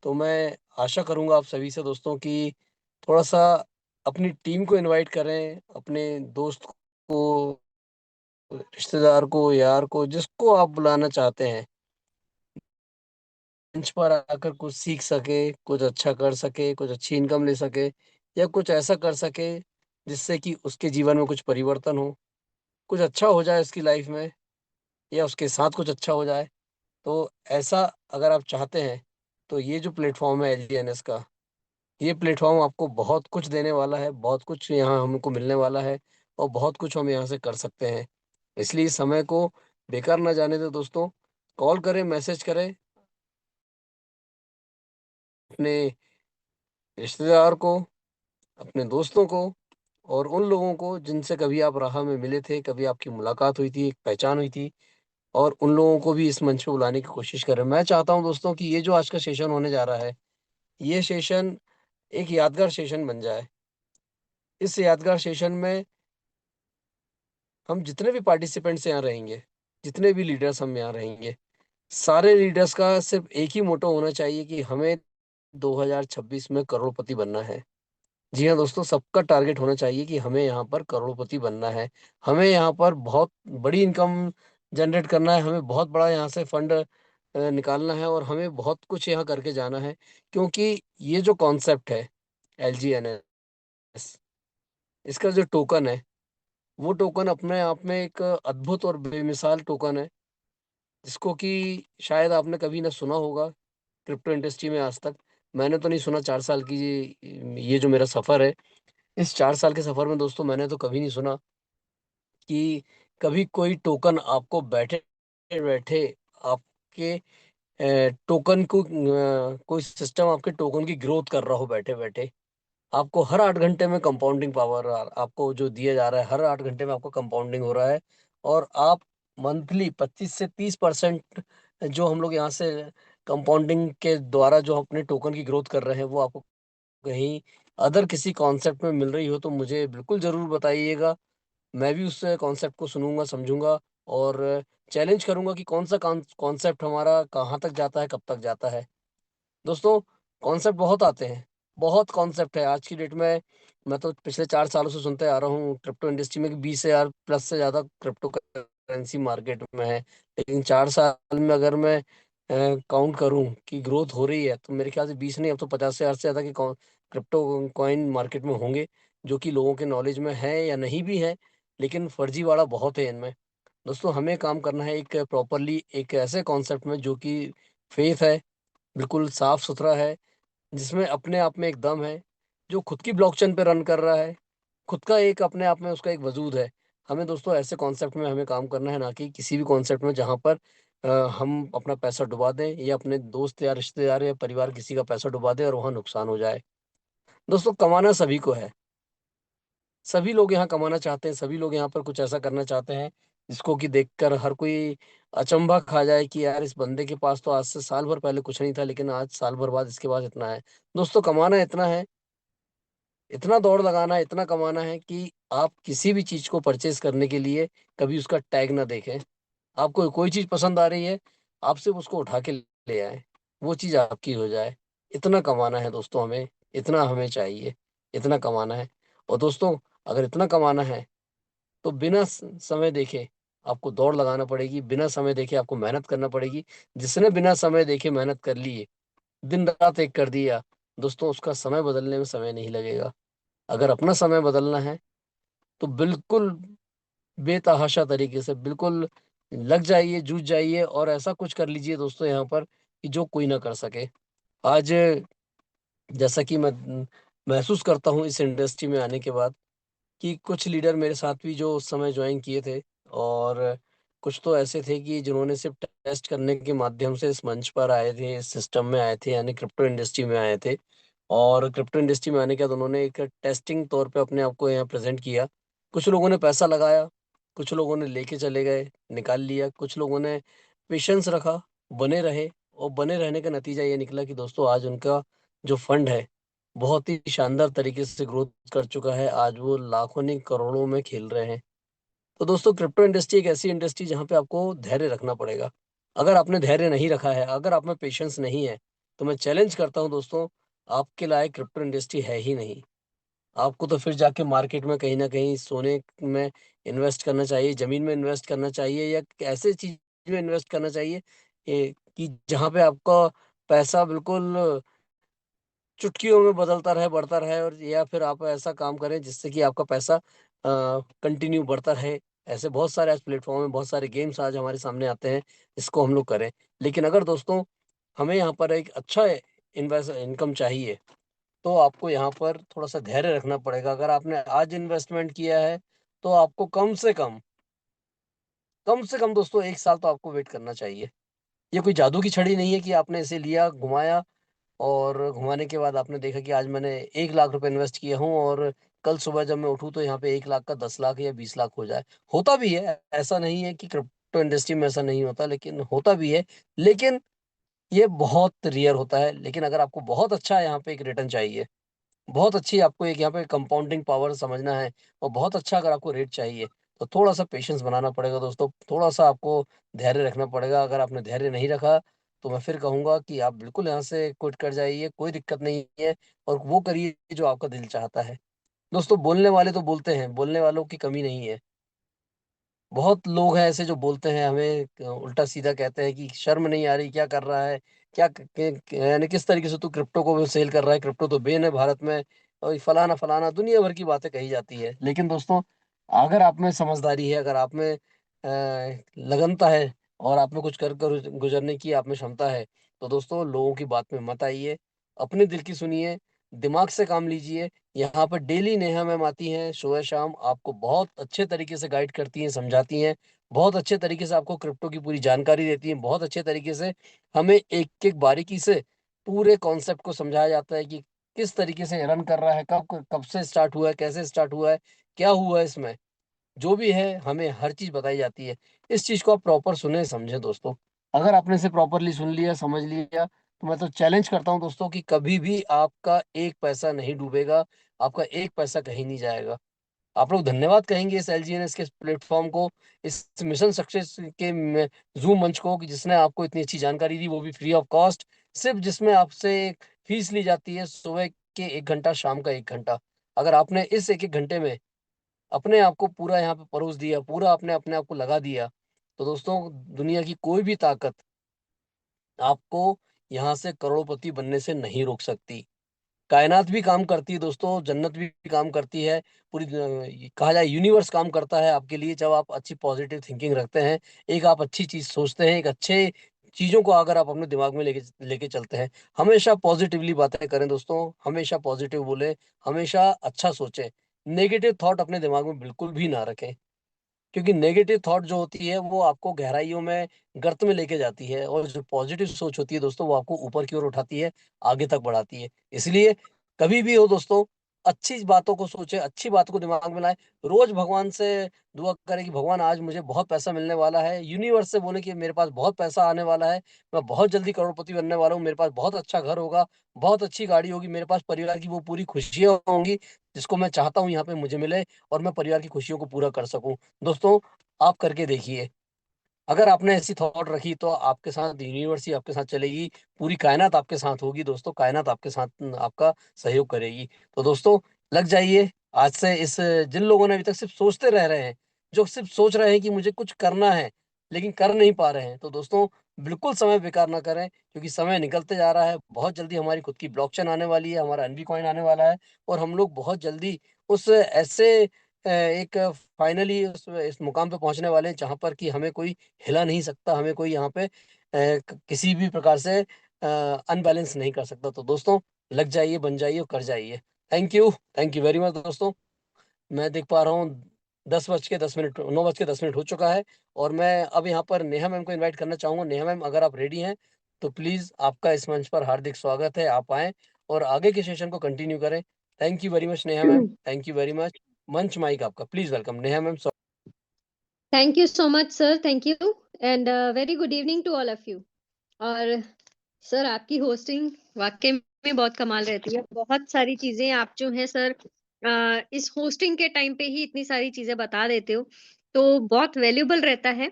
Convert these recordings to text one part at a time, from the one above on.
तो मैं आशा करूँगा आप सभी से दोस्तों कि थोड़ा-सा अपनी टीम को इनवाइट करें, अपने दोस्त को, रिश्तेदार को, यार को, जिसको आप बुलाना चाहते हैं, मंच पर आकर कुछ सीख सके, कुछ अच्छा कर सके, कुछ अच्छी इनकम ले सके या कुछ ऐसा कर सके जिससे कि उसके जीवन में कुछ परिवर्तन हो, कुछ अच्छा हो जाए उसकी लाइफ़ में या उसके साथ कुछ अच्छा हो जाए। तो ऐसा अगर आप चाहते हैं, तो ये जो प्लेटफ़ॉर्म है एलजीएनएस का, ये प्लेटफ़ॉर्म आपको बहुत कुछ देने वाला है, बहुत कुछ यहाँ हमको मिलने वाला है और बहुत कुछ हम यहाँ से कर सकते हैं। इसलिए इस समय को बेकार ना जाने दें दोस्तों। कॉल करें, मैसेज करें अपने रिश्तेदार को, अपने दोस्तों को और उन लोगों को जिनसे कभी आप राह में मिले थे, कभी आपकी मुलाकात हुई थी, एक पहचान हुई थी और उन लोगों को भी इस मंच पे बुलाने की कोशिश करें। मैं चाहता हूँ दोस्तों कि ये जो आज का सेशन होने जा रहा है, ये सेशन एक यादगार सेशन बन जाए। इस यादगार सेशन में हम जितने भी पार्टिसिपेंट्स यहाँ रहेंगे, जितने भी लीडर्स हम यहाँ रहेंगे, सारे लीडर्स का सिर्फ़ एक ही मोटो होना चाहिए कि हमें 2026 में करोड़पति बनना है। जी हाँ दोस्तों, सबका टारगेट होना चाहिए कि हमें यहाँ पर करोड़पति बनना है। हमें यहाँ पर बहुत बड़ी इनकम जनरेट करना है, हमें बहुत बड़ा यहाँ से फंड निकालना है और हमें बहुत कुछ यहाँ करके जाना है। क्योंकि ये जो कॉन्सेप्ट है एलजीएनएस, इसका जो टोकन है, वो टोकन अपने आप में एक अद्भुत और बेमिसाल टोकन है, जिसको कि शायद आपने कभी ना सुना होगा क्रिप्टो इंडस्ट्री में आज तक। मैंने तो नहीं सुना 4 साल की ये जो मेरा सफ़र है, इस 4 साल के सफ़र में दोस्तों मैंने तो कभी नहीं सुना कि कभी कोई टोकन आपको बैठे-बैठे आपके टोकन को कोई सिस्टम आपके टोकन की ग्रोथ कर रहा हो बैठे-बैठे। आपको हर 8 घंटे में कंपाउंडिंग पावर आपको जो दिया जा रहा है, हर 8 घंटे में आपको कंपाउंडिंग हो रहा है और आप मंथली 25 से 30% जो हम लोग यहाँ से कंपाउंडिंग के द्वारा जो अपने टोकन की ग्रोथ कर रहे हैं, वो आपको कहीं अदर किसी कॉन्सेप्ट में मिल रही हो तो मुझे बिल्कुल ज़रूर बताइएगा। मैं भी उस कॉन्सेप्ट को सुनूँगा, समझूँगा और चैलेंज करूँगा कि कौन-सा कॉन्सेप्ट हमारा कहाँ तक जाता है, कब तक जाता है। दोस्तों, कॉन्सेप्ट बहुत आते हैं, बहुत कॉन्सेप्ट है आज की डेट में। मैं तो पिछले 4 सालों से सुनते आ रहा हूँ क्रिप्टो इंडस्ट्री में कि 20,000 प्लस से ज़्यादा क्रिप्टो करेंसी मार्केट में है। लेकिन 4 साल में अगर मैं काउंट करूँ कि ग्रोथ हो रही है, तो मेरे ख्याल से 20 नहीं अब तो 50,000 से ज़्यादा के क्रिप्टो कॉइन मार्केट में होंगे, जो कि लोगों के नॉलेज में है या नहीं भी है, लेकिन फर्जीवाड़ा बहुत है इनमें। दोस्तों, हमें काम करना है एक प्रॉपरली एक ऐसे कॉन्सेप्ट में जो कि फेथ है, बिल्कुल साफ-सुथरा है, जिसमें अपने आप में एक दम है, जो खुद की ब्लॉकचेन पे रन कर रहा है, खुद का एक अपने आप में उसका एक वजूद है। हमें दोस्तों ऐसे कॉन्सेप्ट में हमें काम करना है, ना कि किसी भी कॉन्सेप्ट में जहाँ पर हम अपना पैसा डुबा दें या अपने दोस्त या रिश्तेदार या परिवार किसी का पैसा डुबा दें और वहाँ नुकसान हो जाए। दोस्तों कमाना सभी को है, सभी लोग यहाँ कमाना चाहते हैं, सभी लोग यहाँ पर कुछ ऐसा करना चाहते हैं, जिसको कि देखकर हर कोई अचंभा खा जाए कि यार इस बंदे के पास तो आज से साल भर पहले कुछ नहीं था, लेकिन आज साल भर बाद इसके पास इतना है। दोस्तों कमाना इतना है, इतना दौड़ लगाना है, इतना कमाना है कि आप किसी भी चीज़ को परचेज़ करने के लिए कभी उसका टैग ना देखें। आपको कोई चीज़ पसंद आ रही है, आप सिर्फ़ उसको उठा के ले आएँ, वो चीज़ आपकी हो जाए। इतना कमाना है दोस्तों हमें, इतना हमें चाहिए, इतना कमाना है। और दोस्तों अगर इतना कमाना है तो बिना समय देखे आपको दौड़ लगाना पड़ेगी, बिना समय देखे आपको मेहनत करना पड़ेगी। जिसने बिना समय देखे मेहनत कर ली है, दिन-रात एक कर दिया, दोस्तों उसका समय बदलने में समय नहीं लगेगा। अगर अपना समय बदलना है, तो बिल्कुल बेतहाशा तरीके से बिल्कुल लग जाइए, जूझ जाइए और ऐसा कुछ कर लीजिए दोस्तों यहाँ पर कि जो कोई ना कर सके। आज जैसा कि मैं महसूस करता हूँ इस इंडस्ट्री में आने के बाद कि कुछ लीडर मेरे साथ भी जो उस समय जॉइन किए थे और कुछ तो ऐसे थे कि जिन्होंने सिर्फ टेस्ट करने के माध्यम से इस मंच पर आए थे, इस सिस्टम में आए थे, यानी क्रिप्टो इंडस्ट्री में आए थे और क्रिप्टो इंडस्ट्री में आने के बाद उन्होंने एक टेस्टिंग तौर पे अपने आप को यहाँ प्रेज़ेंट किया। कुछ लोगों ने पैसा लगाया, कुछ लोगों ने लेके चले गए, निकाल लिया, कुछ लोगों ने पेशेंस रखा, बने रहे और बने रहने का नतीजा ये निकला कि दोस्तों आज उनका जो फंड है बहुत ही शानदार तरीके से ग्रोथ कर चुका है। आज वो लाखों नहीं करोड़ों में खेल रहे हैं। तो दोस्तों क्रिप्टो इंडस्ट्री एक ऐसी इंडस्ट्री जहाँ पे आपको धैर्य रखना पड़ेगा। अगर आपने धैर्य नहीं रखा है, अगर आप में पेशेंस नहीं है, तो मैं चैलेंज करता हूँ दोस्तों, आपके लायक क्रिप्टो इंडस्ट्री है ही नहीं। आपको तो फिर जाके मार्केट में कहीं न कहीं सोने में इन्वेस्ट करना चाहिए, ज़मीन में इन्वेस्ट करना चाहिए या ऐसे चीज़ में इन्वेस्ट करना चाहिए कि जहाँ पे आपका पैसा बिल्कुल चुटकियों में बदलता रहे, बढ़ता रहे और या फिर आप ऐसा काम करें जिससे कि आपका पैसा कंटिन्यू बढ़ता रहे। ऐसे बहुत सारे आज प्लेटफ़ॉर्म हैं, बहुत सारे गेम्स आज हमारे सामने आते हैं, इसको हम लोग करें। लेकिन अगर दोस्तों हमें यहाँ पर एक अच्छा इनकम चाहिए, तो आपको यहाँ पर थोड़ा-सा धैर्य रखना पड़ेगा। अगर आपने आज इन्वेस्टमेंट किया है, तो आपको कम से कम दोस्तों 1 साल तो आपको वेट करना चाहिए। ये कोई जादू की छड़ी नहीं है कि आपने इसे लिया, घुमाया और घुमाने के बाद आपने देखा कि आज मैंने 1 लाख रुपए इन्वेस्ट किए हों और कल सुबह जब मैं उठूँ तो यहाँ पे 1 लाख का 10 लाख या 20 लाख हो जाए। होता भी है, ऐसा नहीं है कि क्रिप्टो इंडस्ट्री में ऐसा नहीं होता, लेकिन होता भी है। लेकिन ये बहुत रेयर होता है। लेकिन अगर आपको बहुत अच्छा यहाँ पे एक रिटर्न चाहिए, बहुत अच्छी आपको एक यहाँ पे कंपाउंडिंग पावर समझना है और बहुत अच्छा अगर आपको रेट चाहिए, तो थोड़ा-सा पेशेंस बनाना पड़ेगा दोस्तों, थोड़ा-सा आपको धैर्य रखना पड़ेगा। अगर आपने धैर्य नहीं रखा, तो मैं फिर कहूँगा कि आप बिल्कुल यहाँ से क्विट कर जाइए, कोई दिक्कत नहीं है और वो करिए जो आपका दिल चाहता है। दोस्तों बोलने वाले तो बोलते हैं, बोलने वालों की कमी नहीं है। बहुत लोग हैं ऐसे जो बोलते हैं हमें उल्टा-सीधा कहते हैं कि शर्म नहीं आ रही, क्या कर रहा है? क्या क के यानी किस तरीके से तू क्रिप्टो को सेल कर रहा है, क्रिप्टो तो बैन है भारत में और फलाना-फलाना दुनिया भर की बातें कही जाती है। लेकिन दोस्तों अगर आप में समझदारी है, अगर आप में लगनता है और आप में कुछ कर कर गुज़रने की आप में क्षमता है, तो दोस्तों लोगों की बात में मत आइए, अपने दिल की सुनिए, दिमाग से काम लीजिए। यहाँ पर डेली नेहा मैम आती हैं, सुबह-शाम आपको बहुत अच्छे तरीके से गाइड करती हैं, समझाती हैं, बहुत अच्छे तरीके से आपको क्रिप्टो की पूरी जानकारी देती हैं, बहुत अच्छे तरीके से हमें एक-एक बारीकी से पूरे कॉन्सेप्ट को समझाया जाता है कि किस तरीके से रन कर रहा है, कब कब से स्टार्ट हुआ है, कैसे स्टार्ट हुआ है, क्या हुआ है इसमें। जो भी है, हमें हर चीज़ बताई जाती है। इस चीज़ को आप प्रॉपर सुने, समझें दोस्तों। अगर आपने इसे प्रॉपर्ली सुन लिया, समझ लिया, तो मैं तो चैलेंज करता हूँ दोस्तों कि कभी भी आपका एक पैसा नहीं डूबेगा, आपका एक पैसा कहीं नहीं जाएगा। आप लोग धन्यवाद कहेंगे इस एलजीएनएस के इस प्लेटफ़ॉर्म को, इस मिशन सक्सेस के में ज़ूम मंच को कि जिसने आपको इतनी अच्छी जानकारी दी, वो भी फ्री ऑफ कॉस्ट। सिर्फ़ जिसमें आपसे एक फ़ीस ली जाती है, सुबह के 1 घंटा, शाम का 1 घंटा। अगर आपने इस 1-1 घंटे में अपने आप को पूरा यहाँ पे परोस दिया, पूरा आपने अपने आप को लगा दिया, तो दोस्तों दुनिया की कोई भी ताकत आपको यहाँ से करोड़पति बनने से नहीं रोक सकती। कायनात भी काम करती है दोस्तों, जन्नत भी काम करती है, पूरी कहा जाए यूनिवर्स काम करता है आपके लिए जब आप अच्छी पॉजिटिव थिंकिंग रखते हैं, एक आप अच्छी चीज़ सोचते हैं, एक अच्छे चीज़ों को अगर आप अपने दिमाग में लेके लेके चलते हैं। हमेशा पॉजिटिवली बातें करें दोस्तों, हमेशा पॉजिटिव बोलें, हमेशा अच्छा सोचें। नेगेटिव थॉट अपने दिमाग में बिल्कुल भी ना रखें। क्योंकि नेगेटिव थॉट जो होती है वो आपको गहराइयों में गर्त में लेके जाती है और जो पॉजिटिव सोच होती है दोस्तों वो आपको ऊपर की ओर उठाती है, आगे तक बढ़ाती है। इसलिए कभी भी हो दोस्तों अच्छी बातों को सोचें, अच्छी बातों को दिमाग में लाएँ। रोज़ भगवान से दुआ करें कि भगवान आज मुझे बहुत पैसा मिलने वाला है। यूनिवर्स से बोलें कि मेरे पास बहुत पैसा आने वाला है, मैं बहुत जल्दी करोड़पति बनने वाला हूँ, मेरे पास बहुत अच्छा घर होगा, बहुत अच्छी गाड़ी होगी, मेरे पास परिवार की वो पूरी खुशियाँ होंगी, जिसको मैं चाहता हूँ यहाँ पे मुझे मिले और मैं परिवार की खुशियों को पूरा कर सकूँ। दोस्तों, आप करके देखिए। अगर आपने ऐसी थॉट रखी तो आपके साथ यूनिवर्स ही आपके साथ चलेगी, पूरी कायनात आपके साथ होगी दोस्तों, कायनात आपके साथ आपका सहयोग करेगी। तो दोस्तों लग जाइए आज से इस जिन लोगों ने अभी तक सिर्फ़ सोचते रह रहे हैं, जो सिर्फ़ सोच रहे हैं कि मुझे कुछ करना है, लेकिन कर नहीं पा रहे हैं, तो दोस्तों बिल्कुल समय बेकार ना करें क्योंकि समय निकलते जा रहा है। बहुत जल्दी हमारी खुद की ब्लॉकचेन आने वाली है, हमारा एनबी कॉइन आने वाला है और हम लोग बहुत जल्दी उस ऐसे एक फाइनली उस इस मुकाम पे पहुँचने वाले हैं जहाँ पर कि हमें कोई हिला नहीं सकता, हमें कोई यहाँ पे किसी भी प्रकार से अनबैलेंस नहीं कर सकता। तो दोस्तों लग जाइए, बन जाइए और कर जाइए। थैंक यू वेरी मच दोस्तों। मैं देख पा रहा हूँ 10 बज के 10 मिनट 9 बज के 10 मिनट हो चुका है और मैं अब यहाँ पर नेहा मैम को इनवाइट करना चाहूँगा। नेहा मैम अगर आप रेडी हैं, तो प्लीज़ आपका इस मंच पर हार्दिक स्वागत है। आप आएँ और आगे के सेशन को कंटिन्यू करें। Thank you very much Neha ma'am, thank you very much. मंच माइक आपका, please welcome Neha ma'am. Thank you so much sir, thank you and very good evening to all of you. और सर आपकी hosting वाकई में बहुत कमाल रहती है। बहुत सारी चीजें आप जो है सर इस होस्टिंग के टाइम पे ही इतनी सारी चीजें बता देते हो, तो बहुत वैल्यूबल रहता है।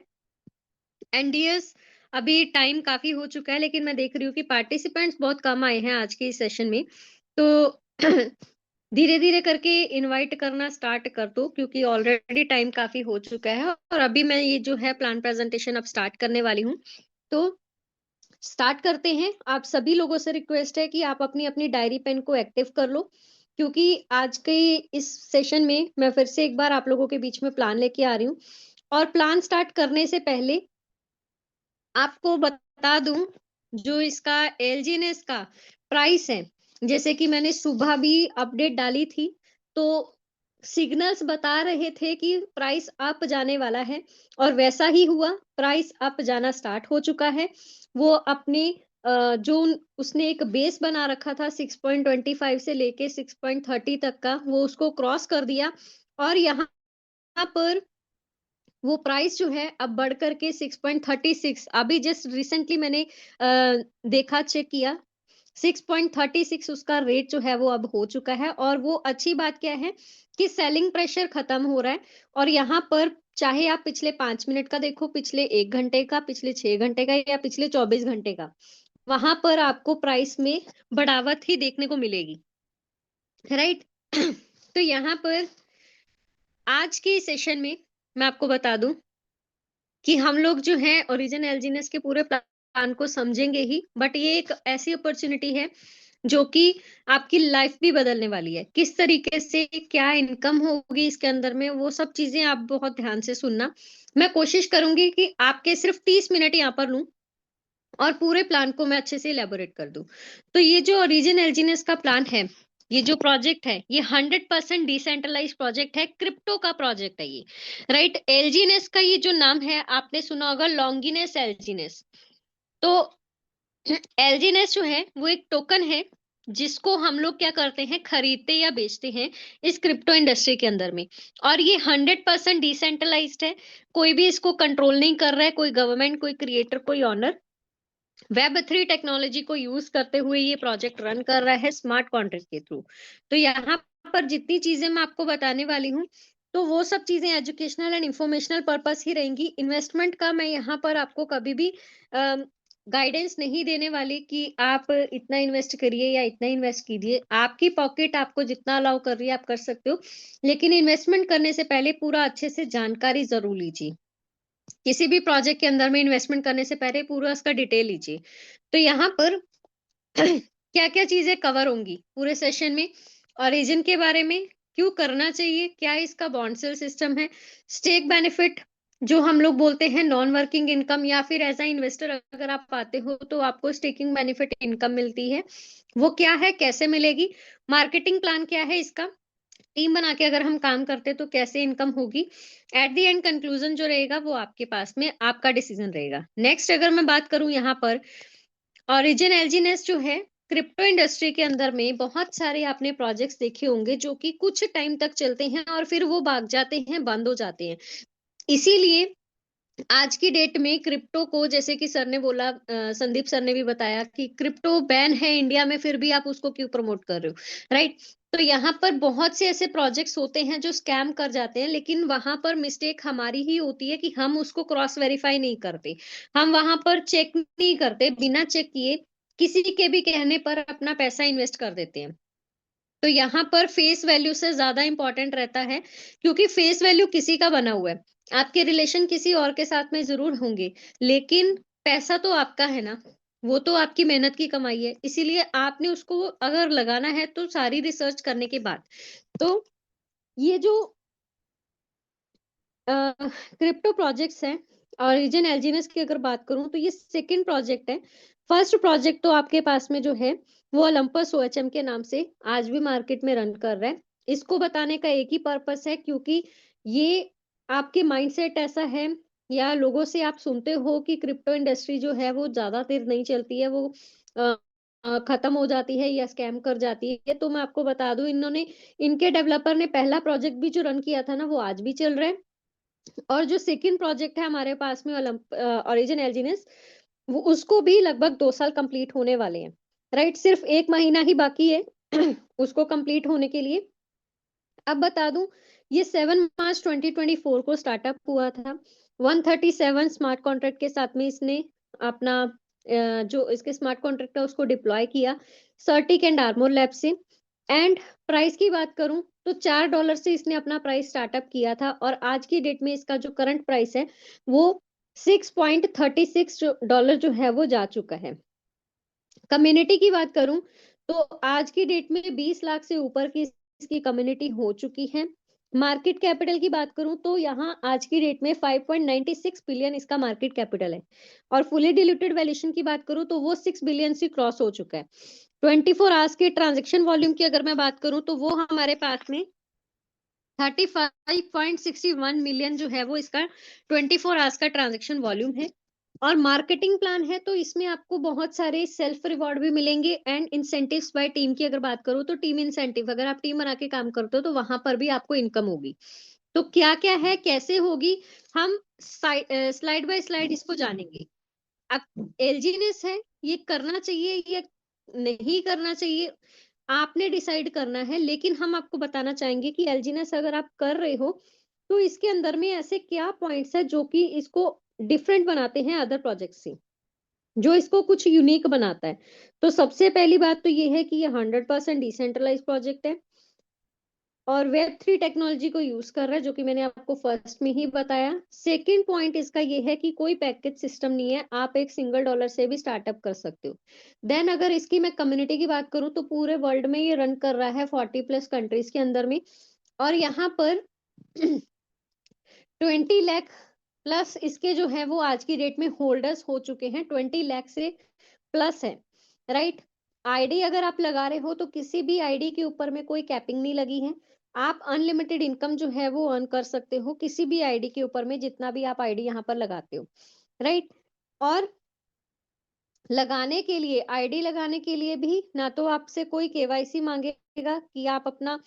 एंड यस, अभी टाइम काफ़ी हो चुका है, लेकिन मैं देख रही हूँ कि पार्टिसिपेंट्स बहुत कम आए हैं आज के इस सेशन में। तो धीरे-धीरे करके इनवाइट करना स्टार्ट कर दो, क्योंकि ऑलरेडी टाइम काफ़ी हो चुका है और अभी मैं ये जो है प्लान प्रेज़ेंटेशन अब स्टार्ट करने वाली हूँ। तो स्टार्ट करते हैं। आप सभी लोगों से रिक्वेस्ट है कि आप अपनी-अपनी डायरी पेन को एक्टिव कर लो, क्योंकि आज के इस सेशन में मैं फिर से एक बार आप लोगों के बीच में प्लान लेके आ रही हूँ। और प्लान स्टार्ट करने से पहले आपको बता दूँ, जो इसका एलजीनेस का प्राइस है, जैसे कि मैंने सुबह भी अपडेट डाली थी, तो सिग्नल्स बता रहे थे कि प्राइस अप जाने वाला है और वैसा ही हुआ, प्राइस अप जाना स्टार्ट हो चुका है। वो अपने जो उसने एक बेस बना रखा था 6.25 से लेके 6.30 तक का, वो उसको क्रॉस कर दिया और यहाँ पर वो प्राइस जो है अब बढ़ कर के 6.36, अभी जस्ट रिसेंटली मैंने देखा, चेक किया, 6.36 उसका रेट जो है वो अब हो चुका है। और वो अच्छी बात क्या है कि सेलिंग प्रेशर खत्म हो रहा है। और यहाँ पर चाहे आप पिछले 5 मिनट का देखो, पिछले 1 घंटे का, पिछले 6 घंटे का या पिछले 24 घंटे का, वहां पर आपको प्राइस में बढ़ावत ही देखने को मिलेगी, राइट। तो यहाँ पर आज के सेशन में मैं आपको बता दूं कि हम लोग जो है ओरिजिन एलजीनेस के पूरे प्लान को समझेंगे ही, बट ये एक ऐसी अपॉर्चुनिटी है जो कि आपकी लाइफ भी बदलने वाली है। किस तरीके से क्या इनकम होगी इसके अंदर में, वो सब चीजें आप बहुत ध्यान से सुनना। मैं कोशिश करूंगी कि आपके सिर्फ 30 मिनट यहाँ पर लूं और पूरे प्लान को मैं अच्छे से इलेबोरेट कर दूं। तो ये जो ओरिजिन एलजीनेस का प्लान है, ये जो प्रोजेक्ट है, ये 100% डिसेंट्रलाइज प्रोजेक्ट है, क्रिप्टो का प्रोजेक्ट है ये, राइट। एलजीनेस का ये जो नाम है आपने सुना होगा, लॉन्गिनेस एलजीनेस। तो एलजीनेस जो है वो एक टोकन है जिसको हम लोग क्या करते हैं, खरीदते या बेचते हैं इस क्रिप्टो इंडस्ट्री के अंदर में। और ये 100% डिसेंट्रलाइज्ड है, कोई भी इसको कंट्रोल नहीं कर रहा है, कोई गवर्नमेंट, कोई क्रिएटर, कोई ऑनर। वेब 3 टेक्नोलॉजी को यूज करते हुए ये प्रोजेक्ट रन कर रहा है स्मार्ट कॉन्ट्रैक्ट के थ्रू। तो यहाँ पर जितनी चीजें मैं आपको बताने वाली हूँ, तो वो सब चीजें एजुकेशनल एंड इंफॉर्मेशनल पर्पस ही रहेंगी। इन्वेस्टमेंट का मैं यहाँ पर आपको कभी भी गाइडेंस नहीं देने वाली कि आप इतना इन्वेस्ट करिए या इतना इन्वेस्ट कीजिए। आपकी पॉकेट आपको जितना अलाउ कर रही है आप कर सकते हो, लेकिन इन्वेस्टमेंट करने से पहले पूरा अच्छे से जानकारी जरूर लीजिए। किसी भी प्रोजेक्ट के अंदर में इन्वेस्टमेंट करने से पहले पूरा उसका डिटेल लीजिए। तो यहाँ पर क्या-क्या चीजें कवर होंगी पूरे सेशन में, ओरिजिन के बारे में, क्यों करना चाहिए, क्या इसका बॉन्ड सेल सिस्टम है, स्टेक बेनिफिट जो हम लोग बोलते हैं नॉन वर्किंग इनकम, या फिर एज अ इन्वेस्टर अगर आप आते हो तो आपको स्टेकिंग बेनिफिट इनकम मिलती है, वो क्या है, कैसे मिलेगी, मार्केटिंग प्लान क्या है इसका, टीम बना के अगर हम काम करते हैं तो कैसे इनकम होगी, एट द एंड कंक्लूजन जो रहेगा वो आपके पास में आपका डिसीजन रहेगा। नेक्स्ट अगर मैं बात करूं यहाँ पर, ओरिजिन एलजीनेस जो है क्रिप्टो इंडस्ट्री के अंदर में बहुत सारे आपने प्रोजेक्ट्स देखे होंगे जो कि कुछ टाइम तक चलते हैं और फिर वो भाग जाते हैं, बंद हो जाते हैं। इसीलिए आज की डेट में क्रिप्टो को, जैसे कि सर ने बोला, संदीप सर ने भी बताया कि क्रिप्टो बैन है इंडिया में, फिर भी आप उसको क्यों प्रमोट कर रहे हो, राइट। तो यहाँ पर बहुत से ऐसे प्रोजेक्ट्स होते हैं जो स्कैम कर जाते हैं, लेकिन वहां पर मिस्टेक हमारी ही होती है कि हम उसको क्रॉस वेरीफाई नहीं करते, हम वहां पर चेक नहीं करते, बिना चेक किए किसी के भी कहने पर अपना पैसा इन्वेस्ट कर देते हैं। तो यहाँ पर फेस वैल्यू से ज्यादा इंपॉर्टेंट रहता है, क्योंकि फेस वैल्यू किसी का बना हुआ है, आपके रिलेशन किसी और के साथ में जरूर होंगे, लेकिन पैसा तो आपका है ना, वो तो आपकी मेहनत की कमाई है, इसीलिए आपने उसको अगर लगाना है तो सारी रिसर्च करने के बाद। तो ये जो क्रिप्टो प्रोजेक्ट्स हैं, ओरिजिन एलजीनेस की अगर बात करूं तो ये सेकंड प्रोजेक्ट है। फर्स्ट प्रोजेक्ट तो आपके पास में जो है वो ओलंपस ओएचएम के नाम से आज भी मार्केट में रन कर रहा है। इसको बताने का एक ही पर्पस है, क्योंकि ये आपके माइंडसेट ऐसा है, या लोगों से आप सुनते हो कि क्रिप्टो इंडस्ट्री जो है वो ज्यादा देर नहीं चलती है, वो खत्म हो जाती है या स्कैम कर जाती है। तो मैं आपको बता दूं, इन्होंने, इनके डेवलपर ने पहला प्रोजेक्ट भी जो रन किया था ना, वो आज भी चल रहा है। और जो सेकंड प्रोजेक्ट है हमारे पास में ओरिजिन एलजीनेस, वो उसको भी लगभग 2 साल कंप्लीट होने वाले हैं, राइट। सिर्फ 1 महीना ही बाकी है उसको कंप्लीट होने के लिए। अब बता दूं, ये 7 मार्च 2024 को स्टार्टअप हुआ था। 137 स्मार्ट कॉन्ट्रैक्ट के साथ में इसने अपना जो इसके स्मार्ट कॉन्ट्रैक्ट है उसको डिप्लॉय किया सर्टिक एंड आर्मोर लैब से। एंड प्राइस की बात करूं तो $4 से इसने अपना प्राइस स्टार्टअप किया था और आज की डेट में इसका जो करंट प्राइस है वो $6.36 जो है वो जा चुका है। कम्युनिटी की बात करूं तो आज की डेट में 20 लाख से ऊपर की इसकी कम्युनिटी हो चुकी है। मार्केट कैपिटल की बात करूं तो यहाँ आज की डेट में 5.96 बिलियन इसका मार्केट कैपिटल है और फुली डिल्यूटेड वैल्यूएशन की बात करूं तो वो 6 बिलियन से क्रॉस हो चुका है। 24 आवर्स के ट्रांजेक्शन वॉल्यूम की अगर मैं बात करूं तो वो हमारे पास में 35.61 मिलियन जो है वो इसका 24 आवर्स का ट्रांजेक्शन वॉल्यूम है। और मार्केटिंग प्लान है तो इसमें आपको बहुत सारे सेल्फ रिवॉर्ड भी मिलेंगे एंड इंसेंटिव्स बाय टीम की अगर बात करूं तो टीम इंसेंटिव, अगर आप टीम बना के काम करते हो तो वहां पर भी आपको इनकम होगी। तो क्या क्या है, कैसे होगी, हम स्लाइड बाय स्लाइड इसको जानेंगे। अब एलजीनेस है, ये करना चाहिए या नहीं करना चाहिए आपने डिसाइड करना है, लेकिन हम आपको बताना चाहेंगे कि एलजीनेस अगर आप कर रहे हो तो इसके अंदर में ऐसे क्या पॉइंट्स है जो कि इसको डिफरेंट बनाते हैं अदर प्रोजेक्ट से, जो इसको कुछ यूनिक बनाता है। तो सबसे पहली बात तो ये है कि ये 100% डिसेंट्रलाइज प्रोजेक्ट है और वेब 3 टेक्नोलॉजी को यूज कर रहा है, जो कि मैंने आपको फर्स्ट में ही बताया। सेकेंड पॉइंट इसका ये है कि कोई पैकेज सिस्टम नहीं है, आप एक $1 से भी स्टार्टअप कर सकते हो। देन अगर इसकी मैं कम्युनिटी की बात करूं तो पूरे वर्ल्ड में ये रन कर रहा है 40+ कंट्रीज के अंदर में। और यहाँ पर 20 लाख प्लस इसके जो है वो आज की डेट में होल्डर्स हो चुके हैं, 20 लाख से प्लस है, राइट। आईडी अगर आप लगा रहे हो तो किसी भी आईडी के ऊपर में कोई कैपिंग नहीं लगी है, आप अनलिमिटेड इनकम जो है वो अर्न कर सकते हो किसी भी आईडी के ऊपर में, जितना भी आप आईडी यहाँ पर लगाते हो, राइट। और लगाने के लिए, आईडी लगाने के लिए भी ना तो आपसे कोई केवाईसी मांगेगा कि आप अपना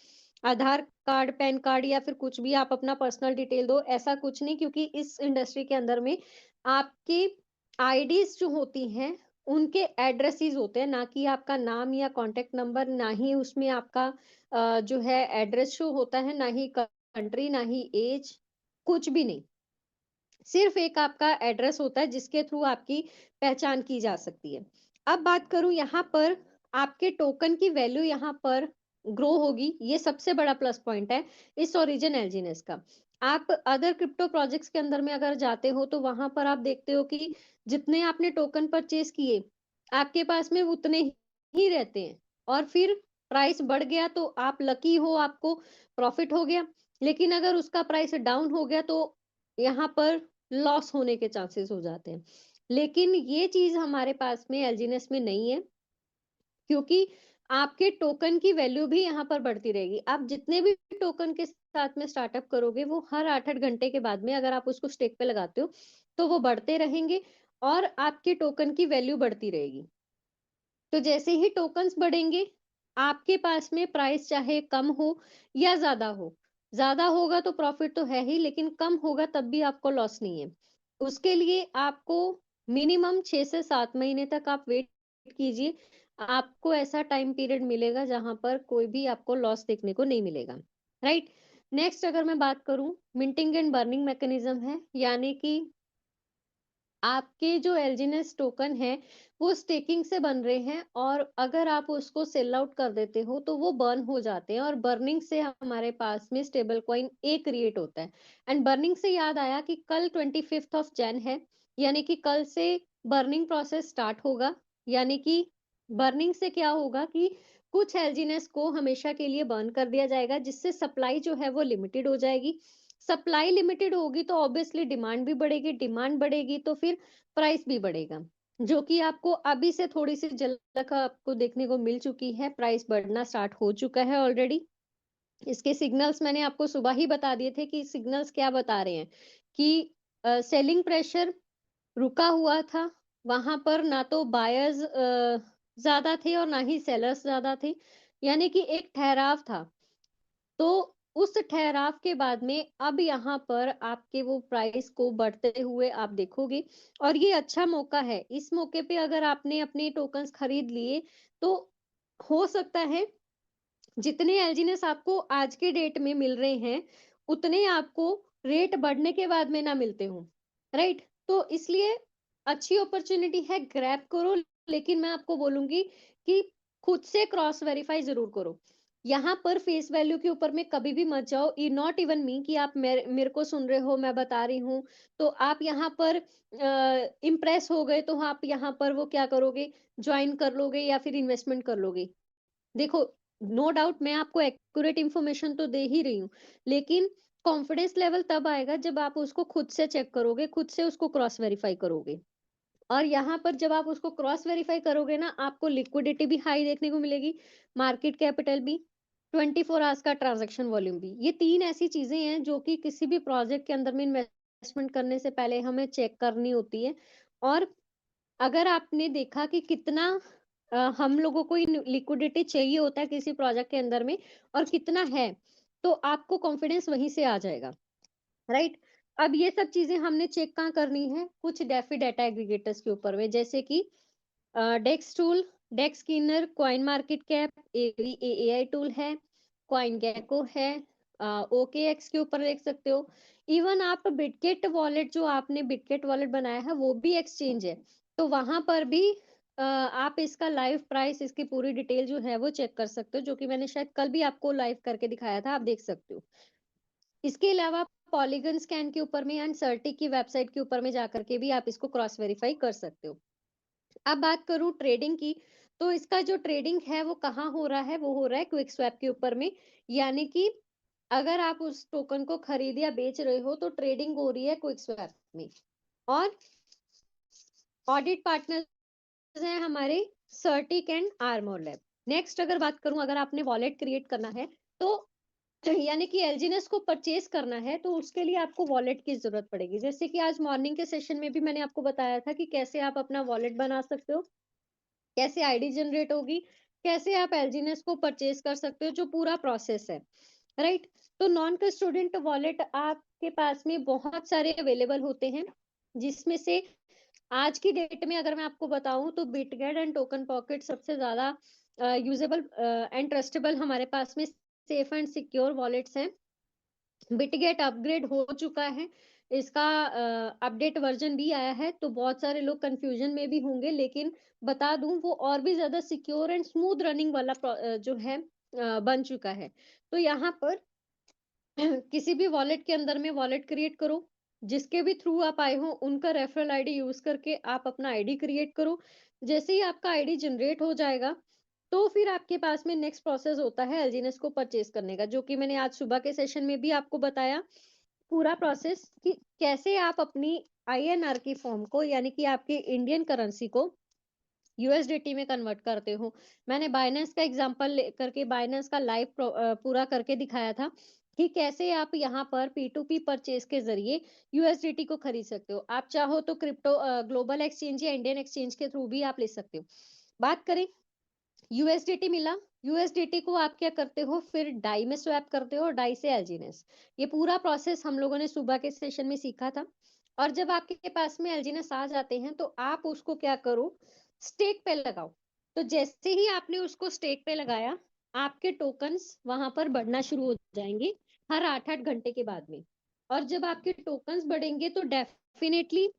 आधार कार्ड, पैन कार्ड या फिर कुछ भी आप अपना पर्सनल डिटेल दो, ऐसा कुछ नहीं, क्योंकि इस इंडस्ट्री के अंदर में आपकी आईडीज जो होती हैं उनके एड्रेसेस होते हैं, ना कि आपका नाम या कांटेक्ट नंबर, ना ही उसमें आपका जो है एड्रेस शो होता है, ना ही कंट्री, ना ही एज, कुछ भी नहीं। सिर्फ एक आपका एड्रेस होता है जिसके थ्रू आपकी पहचान की जा सकती है। अब बात करूं यहाँ पर आपके टोकन की वैल्यू यहाँ पर ग्रो होगी, ये सबसे बड़ा प्लस पॉइंट है इस ओरिजिन एलजीनेस का। आप अदर क्रिप्टो प्रोजेक्ट्स के अंदर में अगर जाते हो तो वहां पर आप देखते हो कि जितने आपने टोकन परचेज किए आपके पास में उतने ही रहते हैं, और फिर प्राइस बढ़ गया तो आप लकी हो, आपको प्रॉफिट हो गया। लेकिन अगर उसका प्राइस डाउन हो गया तो यहाँ पर लॉस होने के चांसेस हो जाते हैं। लेकिन ये चीज हमारे पास में एलजीनेस में नहीं है, क्योंकि आपके टोकन की वैल्यू भी यहाँ पर बढ़ती रहेगी। आप जितने भी टोकन के साथ में स्टार्टअप करोगे वो हर 8-8 घंटे के बाद में अगर आप उसको स्टेक पे लगाते हो तो वो बढ़ते रहेंगे और आपके टोकन की वैल्यू बढ़ती रहेगी। तो जैसे ही टोकन्स बढ़ेंगे आपके पास में प्राइस चाहे कम हो या ज्यादा होगा तो प्रॉफिट तो है ही, लेकिन कम होगा तब भी आपको लॉस नहीं है। उसके लिए आपको मिनिमम 6 से 7 महीने तक आप वेट कीजिए, आपको ऐसा टाइम पीरियड मिलेगा जहां पर कोई भी आपको लॉस देखने को नहीं मिलेगा, राइट। नेक्स्ट अगर मैं बात करूं, मिंटिंग एंड बर्निंग मैकेनिज्म है, यानी कि आपके जो एलजीनेस टोकन है वो स्टेकिंग से बन रहे हैं और अगर आप उसको सेल आउट कर देते हो तो वो बर्न हो जाते हैं, और बर्निंग से हमारे पास में स्टेबल कॉइन ए क्रिएट होता है। एंड बर्निंग से याद आया कि कल 25 है, यानी कि कल से बर्निंग प्रोसेस स्टार्ट होगा। यानी कि बर्निंग से क्या होगा कि कुछ एलजीनेस को हमेशा के लिए बर्न कर दिया जाएगा, जिससे सप्लाई जो है वो लिमिटेड हो जाएगी। सप्लाई लिमिटेड होगी तो ऑब्वियसली डिमांड भी बढ़ेगी, डिमांड बढ़ेगी तो फिर प्राइस भी बढ़ेगा, जो कि आपको अभी से थोड़ी सी झलक आपको देखने को मिल चुकी है, प्राइस बढ़ना स्टार्ट हो चुका है ऑलरेडी। इसके सिग्नल्स मैंने आपको सुबह ही बता दिए थे कि सिग्नल्स क्या बता रहे हैं कि सेलिंग प्रेशर रुका हुआ था, वहां पर ना तो बायर्स ज्यादा थे और ना ही सेलर्स ज्यादा थे, यानी कि एक ठहराव था। तो उस ठहराव के बाद में अब यहाँ पर आपके वो प्राइस को बढ़ते हुए आप देखोगे, और ये अच्छा मौका है। इस मौके पे अगर आपने अपने टोकन्स खरीद लिए तो हो सकता है जितने एलजीनेस आपको आज के डेट में मिल रहे हैं उतने आपको रेट बढ़ने के बाद में ना मिलते हो, राइट। तो इसलिए अच्छी अपॉर्चुनिटी है, ग्रैब करो, लेकिन मैं आपको बोलूंगी कि खुद से क्रॉस वेरीफाई जरूर करो। यहाँ पर फेस वैल्यू के ऊपर में कभी भी मत जाओ, नॉट इवन मी कि आप मेरे को सुन रहे हो, मैं बता रही हूँ, तो आप यहाँ पर इम्प्रेस हो गए, तो आप यहाँ पर वो क्या करोगे, ज्वाइन कर लोगे या फिर इन्वेस्टमेंट कर लोगे। देखो, नो डाउट मैं आपको एक्यूरेट इंफॉर्मेशन तो दे ही रही हूँ, लेकिन कॉन्फिडेंस लेवल तब आएगा जब आप उसको खुद से चेक करोगे, खुद से उसको क्रॉस वेरीफाई करोगे। और यहाँ पर जब आप उसको क्रॉस वेरीफाई करोगे ना, आपको लिक्विडिटी भी हाई देखने को मिलेगी, मार्केट कैपिटल भी, 24 आवर्स का ट्रांजैक्शन वॉल्यूम भी। ये 3 ऐसी चीजें हैं जो कि किसी भी प्रोजेक्ट के अंदर में इन्वेस्टमेंट करने से पहले हमें चेक करनी होती है। और अगर आपने देखा कि कितना हम लोगों को लिक्विडिटी चाहिए होता है किसी प्रोजेक्ट के अंदर में और कितना है, तो आपको कॉन्फिडेंस वहीं से आ जाएगा, राइट। अब ये सब चीजें हमने चेक कहाँ करनी है, कुछ डेफी डाटा एग्रीगेटर्स के ऊपर में, जैसे कि DEX tool, DEX Screener, CoinMarketCap, AI tool है, कॉइन गैको है, ओकेएक्स के ऊपर देख सकते हो। इवन आप बिटगेट वॉलेट, जो आपने बिटगेट वॉलेट बनाया है वो भी एक्सचेंज है, तो वहां पर भी आप इसका लाइव प्राइस, इसकी पूरी डिटेल जो है वो चेक कर सकते हो, जो कि मैंने शायद कल भी आपको लाइव करके दिखाया था, आप देख सकते हो। इसके अलावा पॉलीगन स्कैन के ऊपर में एंड सर्टी की वेबसाइट के ऊपर में जाकर के भी आप इसको क्रॉस वेरीफाई कर सकते हो। अब बात करूं ट्रेडिंग की, तो इसका जो ट्रेडिंग है वो कहाँ हो रहा है, वो हो रहा है क्विक स्वैप के ऊपर में। यानी कि अगर आप उस टोकन को खरीद या बेच रहे हो तो ट्रेडिंग हो रही है क्विक स्वैप में। और ऑडिट पार्टनर्स हैं हमारे सर्टिक एंड आर्मोर लैब। नेक्स्ट अगर बात करूं, अगर आपने वॉलेट क्रिएट करना है, तो यानी कि एलजीएनएस को परचेज करना है, तो उसके लिए आपको वॉलेट की जरूरत पड़ेगी। जैसे कि आज मॉर्निंग के सेशन में भी मैंने आपको बताया था कि कैसे आप अपना वॉलेट बना सकते हो, कैसे आईडी जनरेट होगी, कैसे आप एलजीएनएस को परचेज कर सकते हो, जो पूरा प्रोसेस है, राइट। तो नॉन कस्टोडेंट वॉलेट आपके पास में बहुत सारे अवेलेबल होते हैं, जिसमें से आज की डेट में अगर मैं आपको बताऊं तो बिटगेट एंड टोकन पॉकेट सबसे ज्यादा यूजेबल एंड ट्रस्टेबल हमारे पास में सेफ एंड सिक्योर वॉलेट्स हैं। बिटगेट अपग्रेड हो चुका है, इसका अपडेट वर्जन भी आया है, तो बहुत सारे लोग कंफ्यूजन में भी होंगे, लेकिन बता दूं वो और भी ज्यादा सिक्योर एंड स्मूथ रनिंग वाला जो है बन चुका है। तो यहाँ पर किसी भी वॉलेट के अंदर में वॉलेट क्रिएट करो, जिसके भी थ्रू आप आए हो उनका रेफरल आईडी यूज करके आप अपना आईडी क्रिएट करो। जैसे ही आपका आईडी जनरेट हो जाएगा, तो फिर आपके पास में नेक्स्ट प्रोसेस होता है एलजीएनएस को परचेज करने का, जो कि मैंने आज सुबह के सेशन में भी आपको बताया पूरा प्रोसेस, कि कैसे आप अपनी आईएनआर की फॉर्म को, यानी कि आपकी इंडियन करेंसी को यूएसडीटी में कन्वर्ट करते हो। मैंने बाइनेंस का एग्जांपल लेकर के बाइनेंस का लाइव पूरा करके दिखाया था कि कैसे आप यहाँ पर P2P परचेज के जरिए यूएसडीटी को खरीद सकते हो। आप चाहो तो क्रिप्टो ग्लोबल एक्सचेंज या इंडियन एक्सचेंज के थ्रू भी आप ले सकते हो। बात करें, यूएसडीटी मिला, यूएसडीटी को आप क्या करते हो, फिर डाई में स्वैप करते हो, डाई से एलजीएनएस। ये पूरा प्रोसेस हम लोगों ने सुबह के सेशन में सीखा था। और जब आपके पास में एलजीएनएस आ जाते हैं, तो आप उसको क्या करो, स्टेक पे लगाओ। तो जैसे ही आपने उसको स्टेक पे लगाया, आपके टोकन्स वहां पर बढ़ना शुरू हो जाएंगे हर 8-8 घंटे के बाद में। और जब आपके टोकन्स बढ़ेंगे तो डेफिनेटली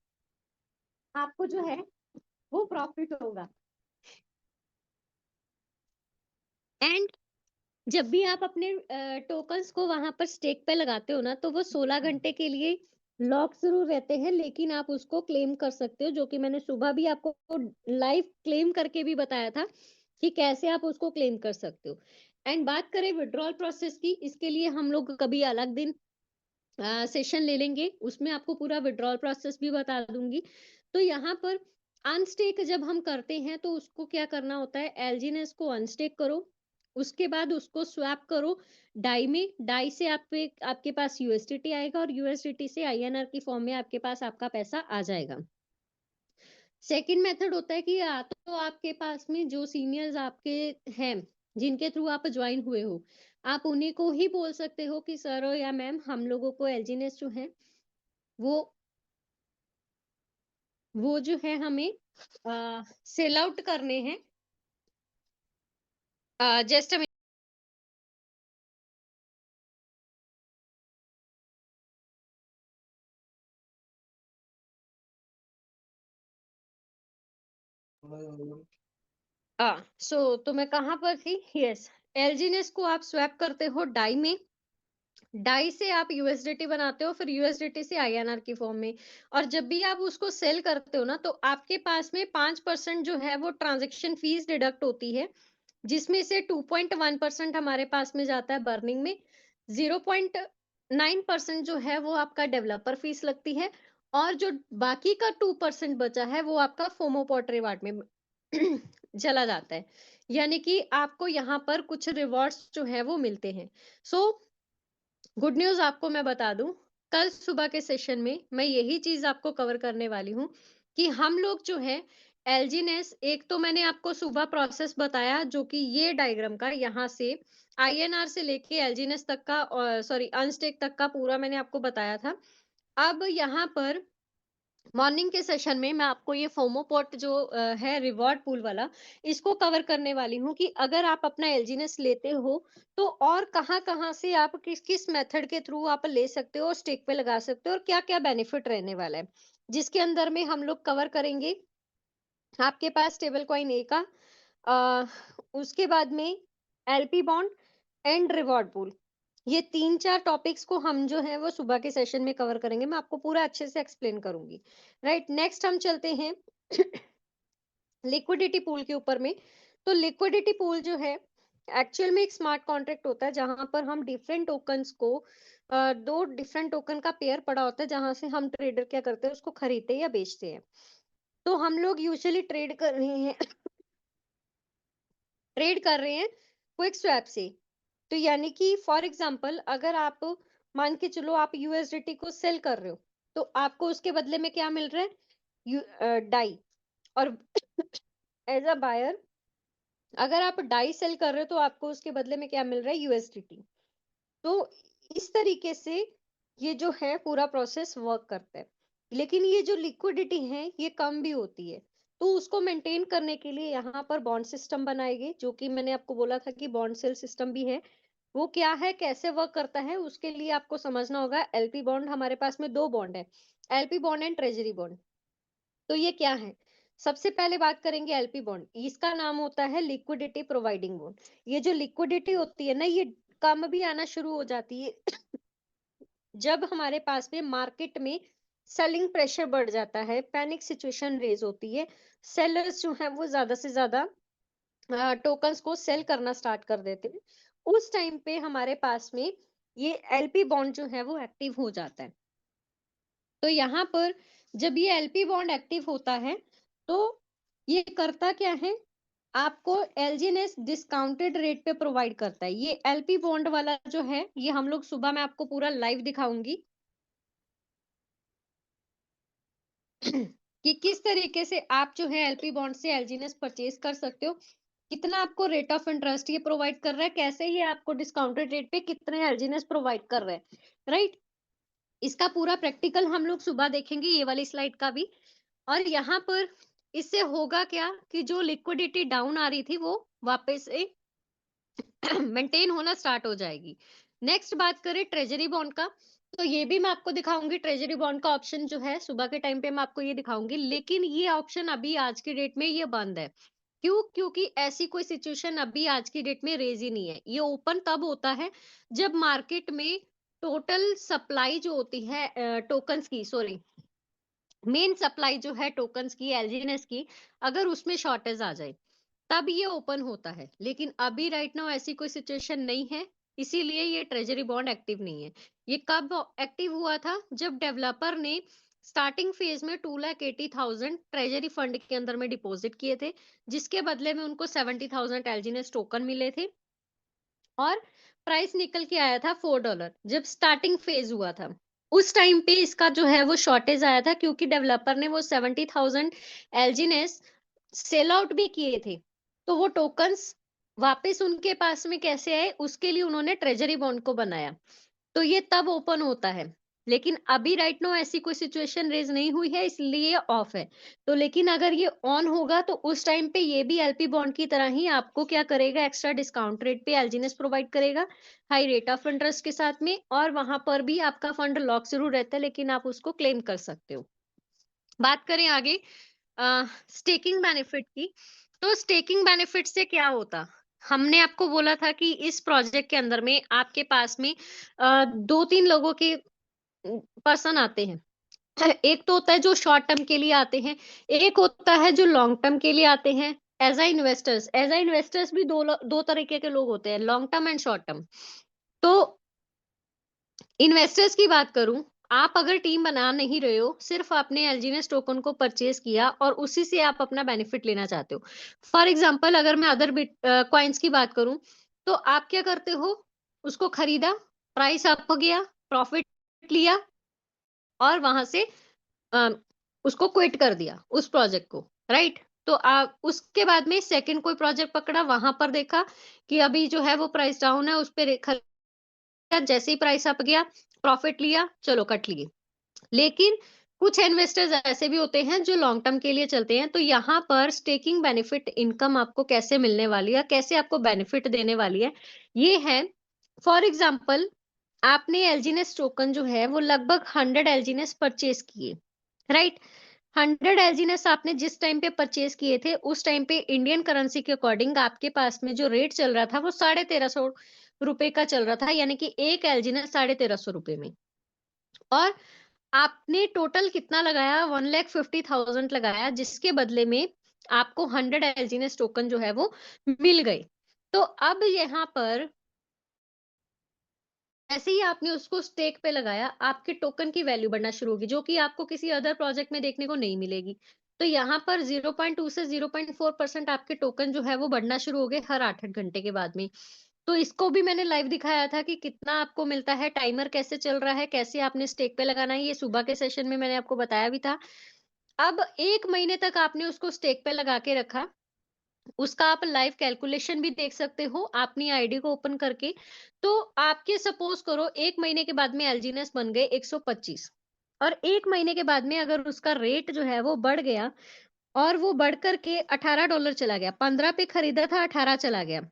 आपको जो है वो प्रॉफिट होगा। एंड जब भी आप अपने टोकन्स को वहां पर स्टेक पे लगाते हो ना, तो वो 16 घंटे के लिए लॉक जरूर रहते हैं, लेकिन आप उसको क्लेम कर सकते हो, जो कि मैंने सुबह भी आपको लाइव क्लेम करके भी बताया था कि कैसे आप उसको क्लेम कर सकते हो। एंड बात करें विड्रॉल प्रोसेस की, इसके लिए हम लोग कभी अलग दिन सेशन ले लेंगे, उसमें आपको पूरा विड्रॉल प्रोसेस भी बता दूंगी। तो यहाँ पर अनस्टेक जब हम करते हैं, तो उसको क्या करना होता है, एलजीएनएस को अनस्टेक करो, उसके बाद उसको स्वैप करो डाई में, डाई से आपके पास यूएसडीटी आएगा, और यूएसडीटी से आईएनआर की फॉर्म में आपके पास आपका पैसा आ जाएगा। सेकंड मेथड होता है कि या तो आपके पास में जो सीनियर्स आपके हैं, जिनके थ्रू आप ज्वाइन हुए हो, आप उन्हीं को ही बोल सकते हो कि सर या मैम, हम लोगों को एलजीएनएस जो है वो वो जो है हमें सेल आउट करने हैं। जस्ट तो मैं कहाँ पर थी? यस, एलजीनेस को आप स्वैप करते हो डाई में, डाई से आप यूएसडीटी बनाते हो, फिर यूएसडीटी से आईएनआर की फॉर्म में, और जब भी आप उसको सेल करते हो ना, तो आपके पास में 5% जो है वो ट्रांजैक्शन फीस डिडक्ट होती है, जिसमें से 2.1% हमारे पास में जाता है बर्निंग में, 0.9% जो है वो आपका डेवलपर फीस लगती है, और जो बाकी का 2% बचा है वो आपका फोमो पॉट रिवार्ड में चला जाता है। यानी कि आपको यहाँ पर कुछ रिवॉर्ड्स जो है वो मिलते हैं। सो गुड न्यूज़ आपको मैं बता दूं, कल सुबह के सेशन में मैं यही चीज आपको कवर करने वाली हूँ कि हम लोग जो है एलजीनेस, एक तो मैंने आपको सुबह प्रोसेस बताया जो कि ये डायग्राम का, यहाँ से आईएनआर से लेके एलजीनेस तक का, सॉरी अनस्टेक तक का पूरा मैंने आपको बताया था। अब यहाँ पर मॉर्निंग के सेशन में मैं आपको ये फोमोपॉट जो है रिवॉर्ड पूल वाला, इसको कवर करने वाली हूँ कि अगर आप अपना एलजीनेस लेते हो तो और कहाँ-कहाँ से आप किस किस मेथड के थ्रू आप ले सकते हो और स्टेक पे लगा सकते हो, और क्या-क्या बेनिफिट रहने वाला है। जिसके अंदर में हम लोग कवर करेंगे आपके पास स्टेबल कॉइन ए का, अ, उसके बाद में LP bond and reward pool. ये 3-4 टॉपिक्स को हम जो है वो सुबह के सेशन में कवर करेंगे। मैं आपको पूरा अच्छे से एक्सप्लेन करूंगी। राइट, नेक्स्ट हम चलते हैं लिक्विडिटी पूल के ऊपर में। तो लिक्विडिटी पूल जो है एक्चुअल में एक स्मार्ट कॉन्ट्रैक्ट होता है, जहां पर हम डिफरेंट टोकन्स को, दो डिफरेंट टोकन का पेयर पड़ा होता है, जहां से हम ट्रेडर क्या करते हैं, उसको खरीदते हैं या बेचते हैं। तो हम लोग यूजुअली ट्रेड कर रहे हैं ट्रेड कर रहे हैं क्विक स्वैप से। तो यानी कि फॉर एग्जांपल अगर आप मान के चलो आप यूएसडीटी को सेल कर रहे हो, तो आपको उसके बदले में क्या मिल रहा है? डाई। और एज अ बायर अगर आप डाई सेल कर रहे हो तो आपको उसके बदले में क्या मिल रहा है? यूएसडीटी। तो इस तरीके से ये जो है पूरा प्रोसेस वर्क करता है। लेकिन ये जो लिक्विडिटी है ये कम भी होती है, तो उसको मेंटेन करने के लिए यहाँ पर बॉन्ड सिस्टम बनाएंगे, जो कि मैंने आपको बोला था कि बॉन्ड सेल सिस्टम भी है। वो क्या है, कैसे वर्क करता है, उसके लिए आपको समझना होगा। एलपी बॉन्ड, हमारे पास में दो बॉन्ड है, LP bond and treasury bond. तो ये क्या है? सबसे पहले बात करेंगे एलपी बॉन्ड, इसका नाम होता है लिक्विडिटी प्रोवाइडिंग बॉन्ड। ये जो लिक्विडिटी होती है ना, ये कम भी आना शुरू हो जाती है जब हमारे पास में मार्केट में सेलिंग प्रेशर बढ़ जाता है, पैनिक सिचुएशन रेज होती है, सेलर्स जो है वो ज्यादा से ज्यादा टोकन्स को सेल करना स्टार्ट कर देते हैं। उस टाइम पे हमारे पास में ये एलपी बॉन्ड जो है वो एक्टिव हो जाता है। तो यहाँ पर जब ये एलपी बॉन्ड एक्टिव होता है, तो ये करता क्या है, आपको एलजीएनएस डिस्काउंटेड रेट पे प्रोवाइड करता है। ये एलपी बॉन्ड वाला जो है, ये हम लोग सुबह मैं आपको पूरा लाइव दिखाऊंगी कि किस तरीके से आप जो है एलपी बॉन्ड से एलजीएनएस परचेज कर सकते हो, कितना आपको रेट ऑफ इंटरेस्ट ये प्रोवाइड कर रहा है, कैसे ये आपको डिस्काउंटेड रेट पे कितने एलजीएनएस प्रोवाइड कर रहा है। राइट, इसका पूरा प्रैक्टिकल हम लोग सुबह देखेंगे, ये वाली स्लाइड का भी। और यहाँ पर इससे होगा क्या कि जो लिक्विडिटी डाउन आ रही थी वो वापस से मेंटेन होना स्टार्ट हो जाएगी। नेक्स्ट बात करें ट्रेजरी बॉन्ड का, तो ये भी मैं आपको दिखाऊंगी। ट्रेजरी बॉन्ड का ऑप्शन जो है सुबह के टाइम पे मैं आपको ये दिखाऊंगी, लेकिन ये ऑप्शन अभी आज की डेट में ये बंद है। क्यों? क्योंकि ऐसी कोई सिचुएशन अभी आज की डेट में रेज ही नहीं है। ये ओपन तब होता है जब मार्केट में टोटल सप्लाई जो होती है टोकन्स की, सॉरी मेन सप्लाई जो है टोकन्स की, एलजीएनएस की, अगर उसमें शॉर्टेज आ जाए तब ये ओपन होता है। लेकिन अभी राइट नाउ ऐसी कोई सिचुएशन नहीं है, इसीलिए ये ट्रेजरी बॉन्ड एक्टिव नहीं है। ये कब एक्टिव हुआ था? जब डेवलपर ने स्टार्टिंग फेज में 2,80,000 ट्रेजरी फंड के अंदर में डिपॉजिट किए थे, जिसके बदले में उनको 70,000 एलजीएनएस टोकन मिले थे, और प्राइस निकल के आया था $4 जब स्टार्टिंग फेज हुआ था। उस टाइम पे इसका जो है वो शॉर्टेज आया था, क्योंकि डेवलपर ने वो 70,000 एलजीनेस सेल आउट भी किए थे। तो वो टोकन्स वापस उनके पास में कैसे आए, उसके लिए उन्होंने ट्रेजरी बॉन्ड को बनाया। तो ये तब ओपन होता है। लेकिन अभी राइट नो ऐसी कोई सिचुएशन रेज नहीं हुई है, इसलिए ऑफ है। तो लेकिन अगर ये ऑन होगा तो उस टाइम पे ये भी एलपी बॉन्ड की तरह ही आपको क्या करेगा, एक्स्ट्रा डिस्काउंट रेट पे एलजीनेस प्रोवाइड करेगा, हाई रेट ऑफ इंटरेस्ट के साथ में, और वहां पर भी आपका फंड लॉक जरूर रहता है, लेकिन आप उसको क्लेम कर सकते हो। बात करें आगे स्टेकिंग बेनिफिट की। तो स्टेकिंग बेनिफिट से क्या होता? हमने आपको बोला था कि इस प्रोजेक्ट के अंदर में आपके पास में 2-3 लोगों के पर्सन आते हैं। एक तो होता है जो शॉर्ट टर्म के लिए आते हैं, एक होता है जो लॉन्ग टर्म के लिए आते हैं। एज़ अ इन्वेस्टर्स भी 2 तरीके के लोग होते हैं, long term and short term. तो इन्वेस्टर्स की बात करूं, आप अगर टीम बना नहीं रहे हो, सिर्फ आपने एलजीएनएस टोकन को परचेज किया और उसी से आप अपना बेनिफिट लेना चाहते हो। फॉर एग्जांपल अगर मैं अदर बिट कॉइन्स की बात करूं, तो आप क्या करते हो? उसको खरीदा, प्राइस अप हो गया, प्रॉफिट लिया और वहां से अ, उसको क्विट कर दिया उस प्रोजेक्ट को, राइट? तो आप उसके बाद में सेकंड कोई प्रोजेक्ट पकड़ा, वहां पर देखा कि अभी जो है वो प्राइस डाउन है, उस पे जैसे ही प्राइस अप गया, प्रॉफिट लिया, चलो कट लिए। लेकिन कुछ इन्वेस्टर्स ऐसे भी होते हैं जो लॉन्ग टर्म के लिए चलते हैं, तो यहाँ पर स्टेकिंग बेनिफिट इनकम आपको कैसे मिलने वाली है, कैसे आपको बेनिफिट देने वाली है, ये है। फॉर एग्जाम्पल, आपने एलजीनेस टोकन जो है वो लगभग 100 एलजीनेस परचेज किए, राइट? 100 एलजीनेस आपने जिस टाइम पे परचेज किए थे, उस टाइम पे इंडियन करेंसी के अकॉर्डिंग आपके पास में जो रेट चल रहा था वो 1350 रुपए का चल रहा था, यानी कि एक एलजीनेस 1350 रुपए में। और आपने टोटल कितना लगाया? 1,50,000 लगाया, जिसके बदले में आपको 100 एलजीनेस टोकन जो है वो मिल गए। तो अब यहाँ पर जैसे ही आपने उसको स्टेक पे लगाया, आपके टोकन की वैल्यू बढ़ना शुरू होगी, जो कि आपको किसी अदर प्रोजेक्ट में देखने को नहीं मिलेगी। तो यहाँ पर 0.2 से 0.4% आपके टोकन जो है वो बढ़ना शुरू हो गए हर 8-8 घंटे के बाद में। तो इसको भी मैंने लाइव दिखाया था कि कितना आपको मिलता है, टाइमर कैसे चल रहा है, कैसे आपने स्टेक पे लगाना है, ये सुबह के सेशन में मैंने आपको बताया भी था। अब 1 महीने तक आपने उसको स्टेक पे लगा के रखा, उसका आप लाइव कैलकुलेशन भी देख सकते हो अपनी आईडी को ओपन करके। तो आपके सपोज करो 1 महीने के बाद में एलजीनेस बन गए 125, और 1 महीने के बाद में अगर उसका रेट जो है वो बढ़ गया और वो बढ़ कर के $18 चला गया, 15 पे खरीदा था, 18 चला गया,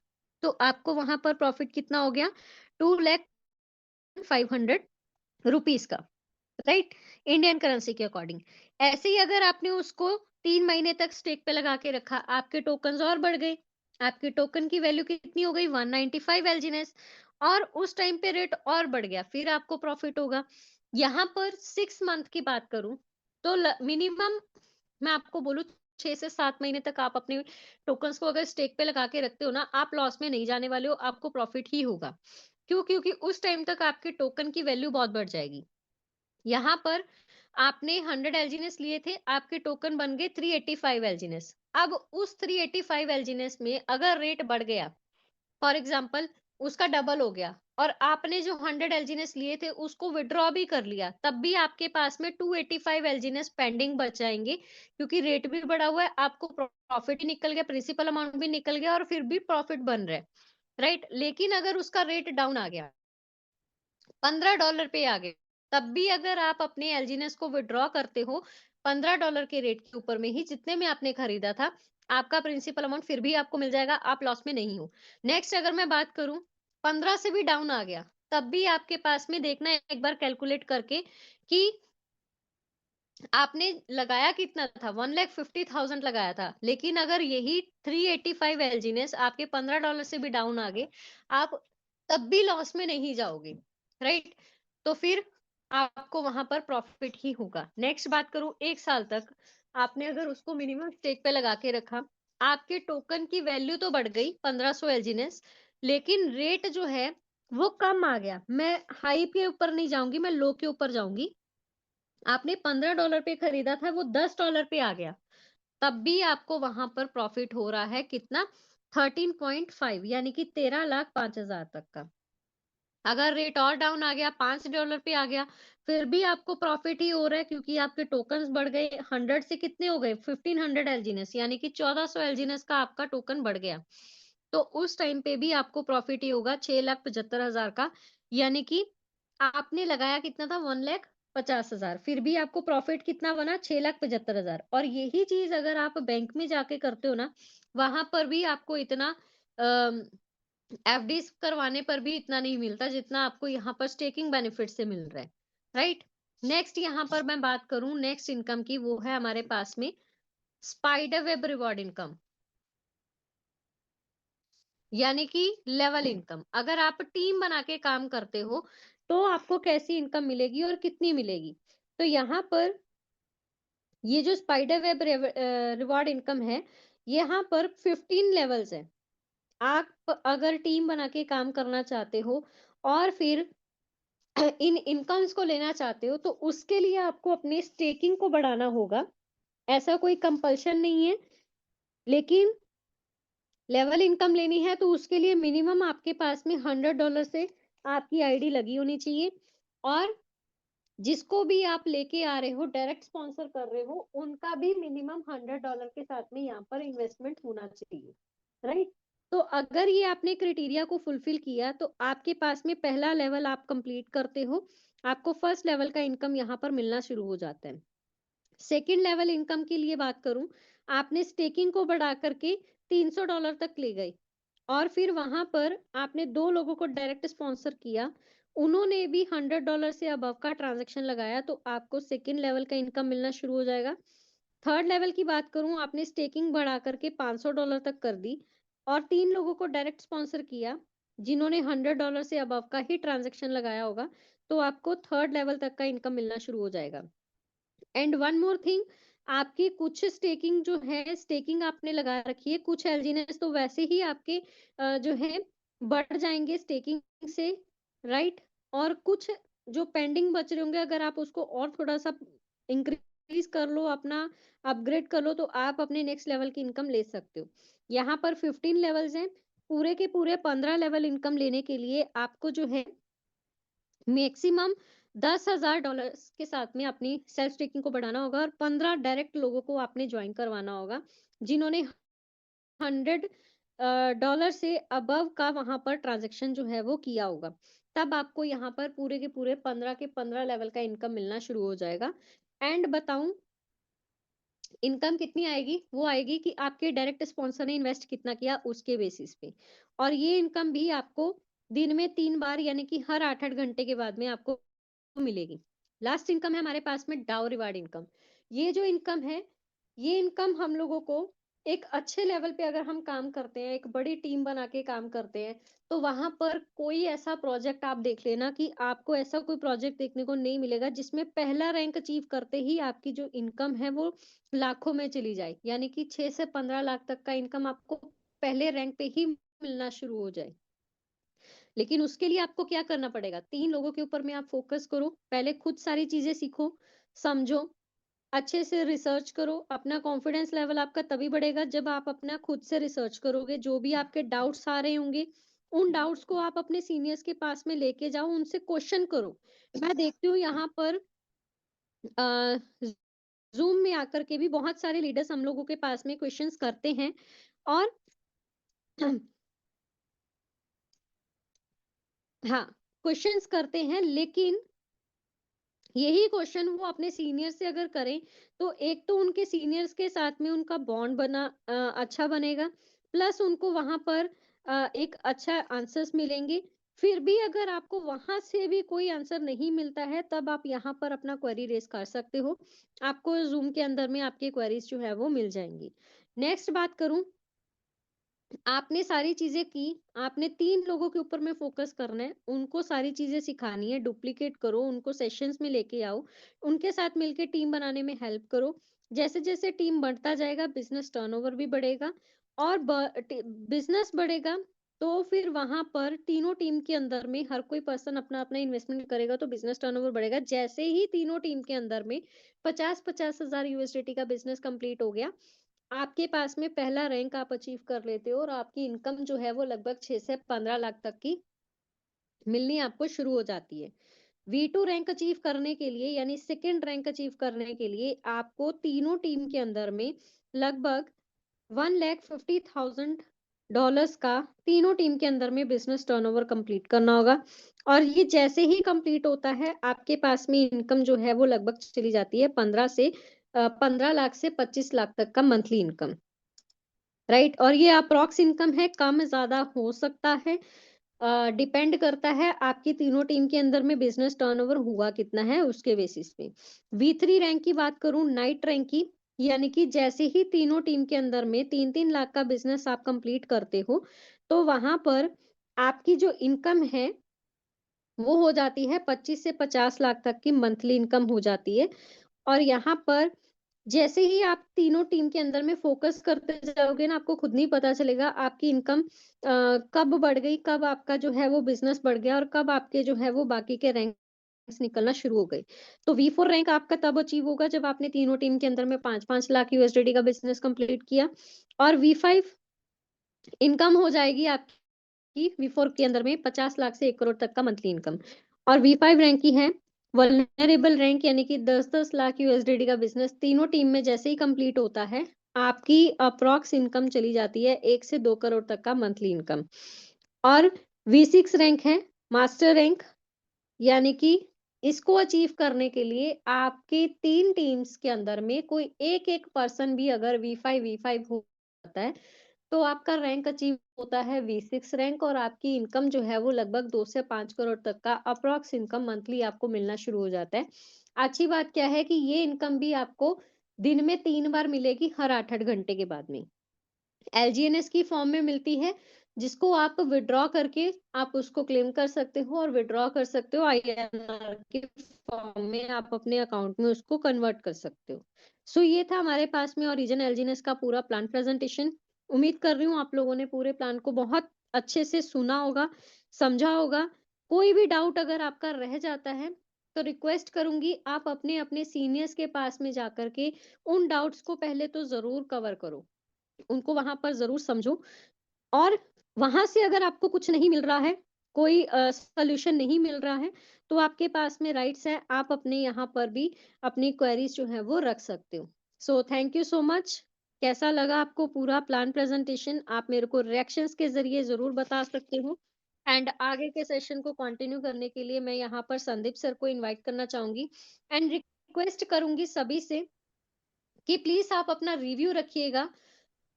तो आपको वहां पर प्रॉफिट कितना हो गया? 2,05,000 का, राइट? इंडियन करेंसी के अकॉर्डिंग। ऐसे ही अगर आपने उसको 3 महीने तक स्टेक पे लगा के रखा, आपके टोकन और बढ़ गए, आपके टोकन की वैल्यू कितनी हो गई? 195 एलजीनेस, और उस टाइम पे रेट और बढ़ गया, फिर आपको प्रॉफिट होगा। यहाँ पर 6 मंथ की बात करूं, तो मिनिमम मैं आपको बोलूं 6 से 7 महीने तक आप अपने टोकन्स को अगर स्टेक पे लगा के रखते हो ना, आप लॉस में नहीं जाने वाले हो, आपको प्रॉफिट ही होगा। क्यों? क्योंकि उस टाइम तक आपके टोकन की वैल्यू बहुत बढ़ जाएगी। यहाँ पर आपने 100 एलजीनेस लिए थे, आपके टोकन बन गए 385 एलजीनेस। अब उस 385 एलजीनेस में अगर रेट बढ़ गया, फॉर एग्जाम्पल उसका डबल हो गया, और आपने जो 100 एलजीनेस लिए थे उसको विड्रॉ भी कर लिया, तब भी आपके पास में 285 एलजीनेस पेंडिंग बच जाएंगे, क्योंकि रेट भी बढ़ा हुआ है, आपको प्रॉफिट भी निकल गया, प्रिंसिपल अमाउंट भी निकल गया, और फिर भी प्रॉफिट बन रहा है, राइट? लेकिन अगर उसका रेट डाउन आ गया, $15 पे आ गए, तब भी अगर आप अपने एलजीनेस को विड्रॉ करते हो $15 के रेट के ऊपर में ही, जितने में आपने खरीदा था, आपका प्रिंसिपल अमाउंट फिर भी आपको मिल जाएगा, आप लॉस में नहीं हो। नेक्स्ट अगर मैं बात करूं, 15 से भी डाउन आ गया, तब भी आपके पास में देखना है एक बार कैलकुलेट करके कि आपने लगाया कितना था? 1,50,000 लगाया था, लेकिन अगर यही 385 एलजीनेस आपके $15 से भी डाउन आ गए, आप तब भी लॉस में नहीं जाओगे, राइट? तो फिर आपको वहां पर प्रॉफिट ही होगा। नेक्स्ट बात करूं, 1 साल तक आपने अगर उसको मिनिमम स्टेक पे लगा के रखा, आपके टोकन की वैल्यू तो बढ़ गई 1500 एलजीनेस, लेकिन रेट जो है वो कम आ गया। मैं हाई के ऊपर नहीं जाऊंगी, मैं लो के ऊपर जाऊंगी। आपने $15 पे खरीदा था, वो $10 पे आ गया, तब भी आपको वहां पर प्रॉफिट हो रहा है कितना? 13.5, यानी कि 13,05,000 तक का। अगर रेट और डाउन आ गया, $5 पे आ गया, फिर भी आपको प्रॉफिट ही हो रहा है, क्योंकि आपके टोकन्स बढ़ गए 100 से, कितने हो गए? 1500 एलजीनेस, यानी कि 1400 एलजीनेस का आपका टोकन बढ़ गया। तो उस टाइम पे भी आपको प्रॉफिट ही होगा 6,75,000 का, यानी कि आपने लगाया कितना था? 1,50,000, फिर भी आपको प्रॉफिट कितना बना? 6,75,000। और यही चीज अगर आप बैंक में जाके करते हो ना, वहां पर भी आपको इतना एफडीज करवाने पर भी इतना नहीं मिलता, जितना आपको यहाँ पर स्टेकिंग बेनिफिट से मिल रहा है, राइट? नेक्स्ट यहाँ पर मैं बात करूं नेक्स्ट इनकम की, वो है हमारे पास में स्पाइडर वेब रिवॉर्ड इनकम, यानी कि लेवल इनकम। अगर आप टीम बना के काम करते हो तो आपको कैसी इनकम मिलेगी और कितनी मिलेगी। तो यहाँ पर ये जो स्पाइडर वेब रिवॉर्ड इनकम है, यहाँ पर 15 लेवल्स है। आप अगर टीम बना के काम करना चाहते हो और फिर इन इनकम्स को लेना चाहते हो तो उसके लिए आपको अपने स्टेकिंग को बढ़ाना होगा। ऐसा कोई कंपल्शन नहीं है, लेकिन लेवल इनकम लेनी है तो उसके लिए मिनिमम आपके पास में $100 से आपकी आईडी लगी होनी चाहिए। और जिसको भी आप लेके आ रहे हो, डायरेक्ट स्पॉन्सर कर रहे हो, उनका भी मिनिमम $100 के साथ में यहाँ पर इन्वेस्टमेंट होना चाहिए, राइट। तो अगर ये आपने क्राइटेरिया को फुलफिल किया तो आपके पास में पहला लेवल आप कंप्लीट करते हो, आपको फर्स्ट लेवल का इनकम यहाँ पर मिलना शुरू हो जाता है। सेकेंड लेवल इनकम की लिए बात करूं, आपने स्टेकिंग को बढ़ा करके $300 तक ले गए और फिर वहां पर आपने 2 लोगों को डायरेक्ट स्पॉन्सर किया, उन्होंने भी $100 से अबव का ट्रांजैक्शन लगाया, तो आपको सेकेंड लेवल का इनकम मिलना शुरू हो जाएगा। थर्ड लेवल की बात करूं, आपने स्टेकिंग बढ़ा करके $500 तक कर दी और 3 लोगों को डायरेक्ट स्पॉन्सर किया जिन्होंने $100 से अबव का ही ट्रांजैक्शन लगाया होगा, तो आपको थर्ड लेवल तक का इनकम मिलना शुरू हो जाएगा। एंड वन मोर थिंग, आपकी कुछ स्टेकिंग जो है, स्टेकिंग आपने लगा रखी है, कुछ एलजीनेस तो वैसे ही आपके जो है बढ़ जाएंगे स्टेकिंग से, राइट। और कुछ जो पेंडिंग बच रहे होंगे, अगर आप उसको और थोड़ा सा इंक्रीज कर लो, अपना अपग्रेड कर लो, तो आप अपने नेक्स्ट लेवल की इनकम ले सकते हो। यहाँ पर 15 लेवल्स हैं, पूरे के पूरे 15 लेवल इनकम लेने के लिए आपको जो है मैक्सिमम $10,000 के साथ में अपनी सेल्फ स्टेकिंग को बढ़ाना होगा और 15 डायरेक्ट लोगों को आपने ज्वाइन करवाना होगा जिन्होंने $100 से अबव का वहां पर ट्रांजेक्शन जो है वो किया होगा। तब आपको यहाँ पर पूरे के पूरे 15 के 15 लेवल का इनकम मिलना शुरू हो जाएगा। एंड बताऊं इनकम कितनी आएगी, वो आएगी कि आपके डायरेक्ट स्पॉन्सर ने इन्वेस्ट कितना किया उसके बेसिस पे। और ये इनकम भी आपको दिन में 3 बार यानी कि हर 8-8 घंटे के बाद में आपको मिलेगी। लास्ट इनकम है हमारे पास में डाउ रिवार्ड इनकम। ये जो इनकम है, ये इनकम हम लोगों को एक अच्छे लेवल पे अगर हम काम करते हैं, एक बड़ी टीम बना के काम करते हैं, तो वहां पर कोई ऐसा प्रोजेक्ट आप देख लेना कि आपको ऐसा कोई प्रोजेक्ट देखने को नहीं मिलेगा जिसमें पहला रैंक अचीव करते ही आपकी जो इनकम है वो लाखों में चली जाए, यानी कि 6 से 15 लाख तक का इनकम आपको पहले रैंक पे ही मिलना शुरू हो जाए। लेकिन उसके लिए आपको क्या करना पड़ेगा, 3 लोगों के ऊपर में आप फोकस करो, पहले खुद सारी चीजें सीखो, समझो, अच्छे से रिसर्च करो। अपना कॉन्फिडेंस लेवल आपका तभी बढ़ेगा जब आप अपना खुद से रिसर्च करोगे। जो भी आपके डाउट्स आ रहे होंगे, उन डाउट्स को आप अपने सीनियर्स के पास में लेके जाओ, उनसे क्वेश्चन करो। मैं देखती हूँ यहाँ पर जूम में आकर के भी बहुत सारे लीडर्स हम लोगों के पास में क्वेश्चंस करते हैं और हाँ, क्वेश्चंस करते हैं, लेकिन यही क्वेश्चन वो अपने सीनियर से अगर करें तो एक तो उनके सीनियर्स के साथ में उनका बॉन्ड बना अच्छा बनेगा, प्लस उनको वहां पर एक अच्छा आंसर्स मिलेंगे। फिर भी अगर आपको वहां से भी कोई आंसर नहीं मिलता है, तब आप यहाँ पर अपना क्वेरी रेज कर सकते हो, आपको जूम के अंदर में आपकी क्वेरीज जो है वो मिल जाएंगी। नेक्स्ट बात करूं, आपने सारी चीजें की, आपने 3 लोगों के ऊपर में फोकस करना है, उनको सारी चीजें सिखानी है, डुप्लीकेट करो, उनको सेशंस में लेके आओ, उनके साथ मिलके टीम बनाने में हेल्प करो। जैसे जैसे टीम बढ़ता जाएगा, बिजनेस टर्नओवर भी बढ़ेगा और बिजनेस बढ़ेगा, तो फिर वहां पर तीनों टीम के अंदर में हर कोई पर्सन अपना अपना इन्वेस्टमेंट करेगा तो बिजनेस टर्नओवर बढ़ेगा। जैसे ही तीनों टीम के अंदर में 50-50 हजार यूएसडीटी का बिजनेस कंप्लीट हो गया, आपके पास में पहला रैंक आप अचीव कर लेते हो और आपकी इनकम जो है वो लगभग 6 से 15 लाख तक की मिलनी आपको शुरू हो जाती है। V2 रैंक अचीव करने के लिए यानी सेकंड रैंक अचीव करने के लिए आपको तीनों टीम के अंदर में लगभग $1,50,000 का तीनों टीम के अंदर में बिजनेस टर्नओवर कंप्लीट करना होगा। और ये जैसे ही कंप्लीट होता है, आपके पास में इनकम जो है वो लगभग चली जाती है 15 लाख से 25 लाख तक का मंथली इनकम, राइट। और ये अप्रॉक्स इनकम है, कम ज्यादा हो सकता है, डिपेंड करता है आपकी तीनों टीम के अंदर में बिजनेस टर्नओवर हुआ कितना है उसके बेसिस पे। V3 रैंक की बात करूं, नाइट रैंक की, यानी कि जैसे ही तीनों टीम के अंदर में 3-3 लाख का बिज़नेस आप कंप्लीट करते हो, तो वहाँ पर आपकी जो इनकम है, वो हो जाती है 25 से 50 लाख तक की मंथली इनकम हो जाती है। और यहाँ पर जैसे ही आप तीनों टीम के अंदर में फ़ोकस करते जाओगे ना, आपको खुद नहीं पता चलेगा आपकी इनकम कब बढ़ गई, कब आपका जो है वो बिज़नेस बढ़ गया और कब आपके जो है वो बाकी के रैंक्स निकलना शुरू हो गए। तो V4 रैंक आपका तब अचीव होगा जब आपने तीनों टीम के अंदर में 5-5 लाख यूएसडीटी का बिज़नेस कंप्लीट किया और V5 इनकम हो जाएगी आपकी V4 के अंदर में 50 लाख से 1 करोड़ तक का मंथली इनकम। और V5 रैंक की है वल्नरेबल रैंक, यानी कि 10-10 लाख यूएसडीटी का बिज़नेस तीनों टीम में जैसे ही कंप्लीट होता है, आपकी अप्रॉक्स इनकम चली जाती है 1 से 2 करोड़ तक का मंथली इनकम। और V6 रैंक है मास्टर रैंक, यानी कि इसको अचीव करने के लिए आपके 3 टीम्स के अंदर में कोई एक-एक पर्सन भी अगर V5 हो जाता है, तो आपका रैंक अचीव होता है V6 रैंक और आपकी इनकम जो है वो लगभग 2 से 5 करोड़ तक का अप्रॉक्स इनकम मंथली आपको मिलना शुरू हो जाता है। अच्छी बात क्या है कि ये इनकम भी आपको दिन में 3 बार मिलेगी हर 8-8 घंटे के बाद में। एलजीएनएस की फॉर्म में मिलती है, जिसको आप विथड्रॉ करके आप उसको क्लेम कर सकते हो और विथड्रॉ कर सकते हो आईएनआर के फॉर्म में, आप अपने अकाउंट में उसको कन्वर्ट कर सकते हो। सो ये था हमारे पास में ओरिजिन एलजीएनएस का पूरा प्लान प्रेजेंटेशन। उम्मीद कर रही हूँ आप लोगों ने पूरे प्लान को बहुत अच्छे से सुना होगा, समझा होगा। कोई भी डाउट अगर आपका रह जाता है, तो रिक्वेस्ट करूंगी आप अपने अपने सीनियर्स के पास में जाकर के उन डाउट्स को पहले तो जरूर कवर करो, उनको वहां पर जरूर समझो। और वहां से अगर आपको कुछ नहीं मिल रहा है, कोई सॉल्यूशन नहीं मिल रहा है, तो आपके पास में राइट्स है, आप अपने यहाँ पर भी अपनी क्वेरीज जो है वो रख सकते हो। सो थैंक यू सो मच। कैसा लगा आपको पूरा प्लान प्रेजेंटेशन, आप मेरे को रिएक्शंस के जरिए जरूर बता सकते हो। एंड आगे के सेशन को कंटिन्यू करने के लिए मैं यहाँ पर संदीप सर को इनवाइट करना चाहूंगी एंड रिक्वेस्ट करूंगी सभी से कि प्लीज आप अपना रिव्यू रखिएगा।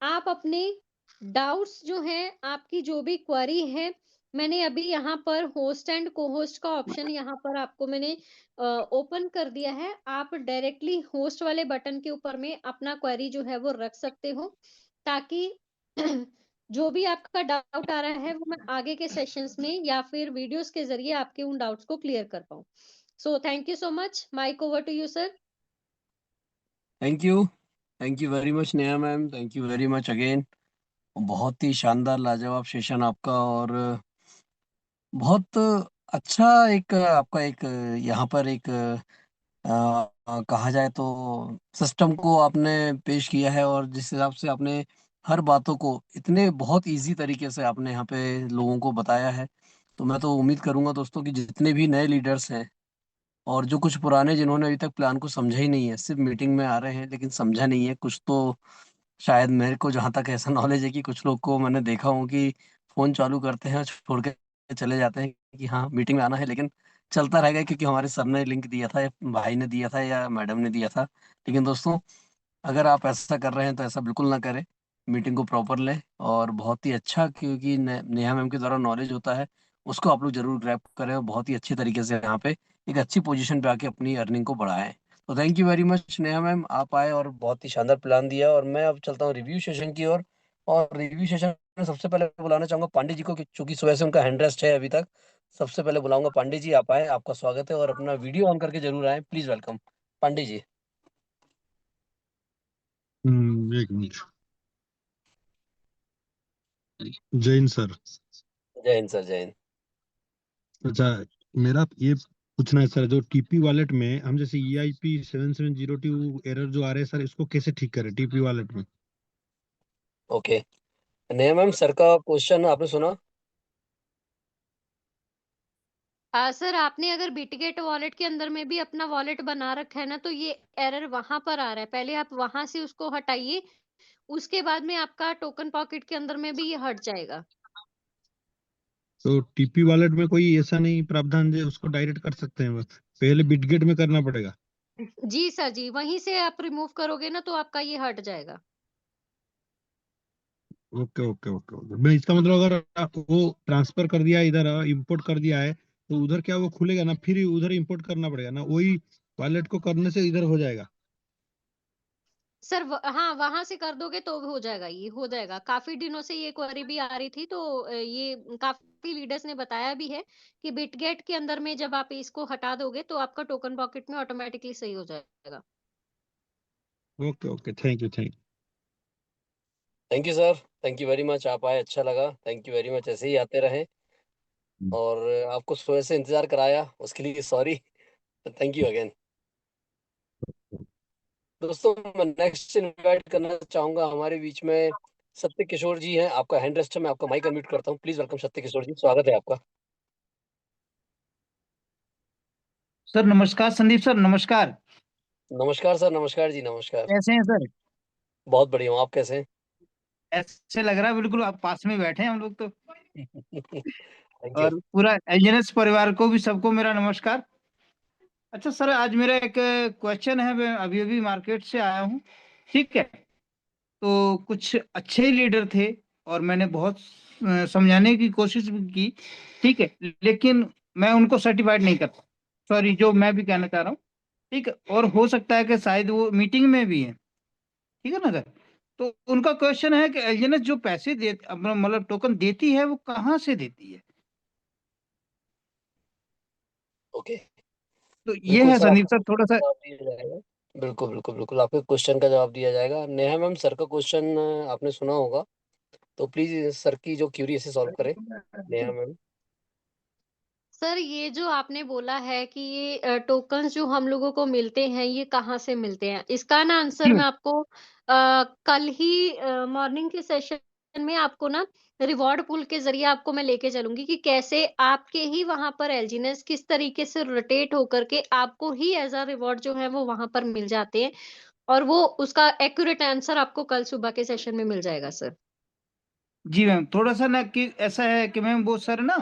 आप अपने डाउट्स जो हैं, आपकी जो भी क्वेरी है, मैंने अभी यहाँ पर होस्ट एंड को होस्ट का ऑप्शन यहाँ पर आपको मैंने ओपन कर दिया है। आप डायरेक्टली होस्ट वाले बटन के ऊपर में अपना क्वेरी जो है वो रख सकते हो, ताकि जो भी आपका डाउट आ रहा है वो मैं आगे के सेशंस में या फिर वीडियोस के जरिए आपके उन डाउट्स को क्लियर कर पाऊँ। So thank you so much. Mic over to you sir. Thank you. Thank you very much Neha ma'am, thank you very much again. बहुत ही शानदार लाजवाब सेशन आपका, और बहुत अच्छा एक आपका एक यहाँ पर एक कहा जाए तो सिस्टम को आपने पेश किया है, और जिस हिसाब से आपने हर बातों को इतने बहुत इजी तरीके से आपने यहाँ पे लोगों को बताया है, तो मैं तो उम्मीद करूंगा दोस्तों कि जितने भी नए लीडर्स हैं और जो कुछ पुराने जिन्होंने अभी तक प्लान को समझा ही नहीं है, सिर्फ मीटिंग में आ रहे हैं लेकिन समझा नहीं है कुछ, तो शायद मेरे को जहाँ तक ऐसा नॉलेज है कि कुछ लोग को मैंने देखा हूँ कि फोन चालू करते हैं और छोड़ के चले जाते हैं कि हाँ मीटिंग में आना है, लेकिन चलता रहेगा क्योंकि हमारे सर ने लिंक दिया था या भाई ने दिया था या मैडम ने दिया था। लेकिन दोस्तों, अगर आप ऐसा कर रहे हैं तो ऐसा बिल्कुल ना करें, मीटिंग को प्रॉपर लें, और बहुत ही अच्छा, क्योंकि नेहा मैम के द्वारा नॉलेज होता है उसको आप लोग जरूर ग्रैब करें और बहुत ही अच्छी तरीके से यहाँ पे एक अच्छी पोजीशन पे आके अपनी अर्निंग को बढ़ाएं। तो thank you very much Neha ma'am, आप आए और बहुत ही शानदार प्लान दिया, और मैं अब चलता हूँ रिव्यू सेशन की ओर। और रिव्यू सेशन में सबसे पहले बुलाना चाहूंगा पांडे जी को, क्योंकि सुबह से उनका हैंड रेस्ट है अभी तक। सबसे पहले बुलाऊंगा पांडे जी, आप आए, आपका स्वागत है, और अपना वीडियो ऑन करके जरूर आए, प्लीज वेलकम पांडे जी। एक मिनट। जैन सर। जय हिंद सर, जय हिंद। अच्छा, मेरा ये पूछना है सर, जो टीपी वॉलेट में हम जैसे EIP 7702 एरर जो आ रहे हैं सर, इसको कैसे ठीक करें टीपी वॉलेट में? ओके, नहीं मैम, सर का क्वेश्चन आपने सुना? सर आपने अगर बिटगेट वॉलेट के अंदर में भी अपना वॉलेट बना रखा है ना, तो ये एरर वहां पर आ रहा है। पहले आप वहां से उसको हटाइए, उसके बाद में आपका टोकन पॉकेट के अंदर में भी ये हट जाएगा। तो टीपी वॉलेट में कोई ऐसा नहीं प्रावधान है उसको डायरेक्ट कर सकते हैं, बस पहले बिटगेट में करना पड़ेगा? जी सर जी, वहीं से आप रिमूव करोगे ना तो आपका ये हट जाएगा। ओके ओके ओके ओके, मैं इसका मतलब अगर आप वो ट्रांसफर कर दिया इधर, इंपोर्ट कर दिया है, तो उधर क्या वो खुलेगा ना, फिर उधर इंपोर्ट करना पड़ेगा ना, वही वॉलेट को करने से इधर हो जाएगा? सर हाँ, वहां से कर दोगे तो हो जाएगा, ये हो जाएगा। काफी दिनों से ये क्वेरी भी आ रही थी, तो ये काफी लीडर्स ने बताया भी है कि बिटगेट के अंदर में जब आप इसको हटा दोगे तो आपका टोकन पॉकेट में ऑटोमेटिकली सही हो जाएगा। Okay okay, thank you thank thank you sir, thank you very much. आप आए, अच्छा लगा। थैंक यू वेरी मच, ऐसे ही आते रहें। यू। और आपको सुबह से इंतजार कराया उसके लिए सॉरी। Thank you again. दोस्तों, मैं नेक्स्ट इनवाइट करना चाहूंगा हमारे बीच में सत्य किशोर जी हैं। आपका हैंड रेस्ट है, मैं आपका माइक अनम्यूट करता हूँ। प्लीज वेलकम सत्य किशोर जी, स्वागत है आपका। सर नमस्कार, संदीप सर नमस्कार। नमस्कार सर, नमस्कार जी, नमस्कार। कैसे हैं सर? बहुत बढ़िया हूँ, आप कैसे हैं? ऐसे लग रहा है बिल्कुल आप पास में बैठे हैं हम लोग तो। Thank you. और पूरा एलजीएनएस परिवार को भी सबको मेरा नमस्कार। अच्छा सर, आज मेरा एक क्वेश्चन है। मैं अभी अभी मार्केट से आया हूँ, ठीक है? तो कुछ अच्छे लीडर थे और मैंने बहुत समझाने की कोशिश भी की, ठीक है, लेकिन मैं उनको सर्टिफाइड नहीं करता। सॉरी, जो मैं भी कहना चाह रहा हूँ, ठीक है। और हो सकता है कि शायद वो मीटिंग में भी है, ठीक है ना सर? तो उनका क्वेश्चन है कि एलजीएनएस जो पैसे दे अपना मतलब टोकन देती है वो कहाँ से देती है? ओके, तो ये बिल्कुल है सर, संदीप आपका सर, थोड़ा सा। जवाब दिया जाएगा। बिल्कुल बिल्कुल बिल्कुल, आपके क्वेश्चन का जवाब दिया जाएगा। नेहा मैम, सर का क्वेश्चन आपने सुना होगा, तो प्लीज सर की जो क्यूरी है सॉल्व करें। नेहा मैम। सर ये जो आपने बोला है कि ये टोकन्स जो हम लोगों को मिलते हैं ये कहाँ से मिलते हैं, इसका ना आंसर जी मैं आपको कल ही मॉर्निंग के सेशन में आपको ना रिवॉर्ड पूल के जरिए आपको मैं लेके चलूंगी कि कैसे आपके ही वहां पर एलजीनेस किस तरीके से रोटेट होकर के आपको ही एज अ रिवॉर्ड जो है वो वहां पर मिल जाते हैं, और वो उसका एक्यूरेट आंसर आपको कल सुबह के सेशन में मिल जाएगा सर। जी मैम, थोड़ा सा ना कि ऐसा है कि मैम वो सर ना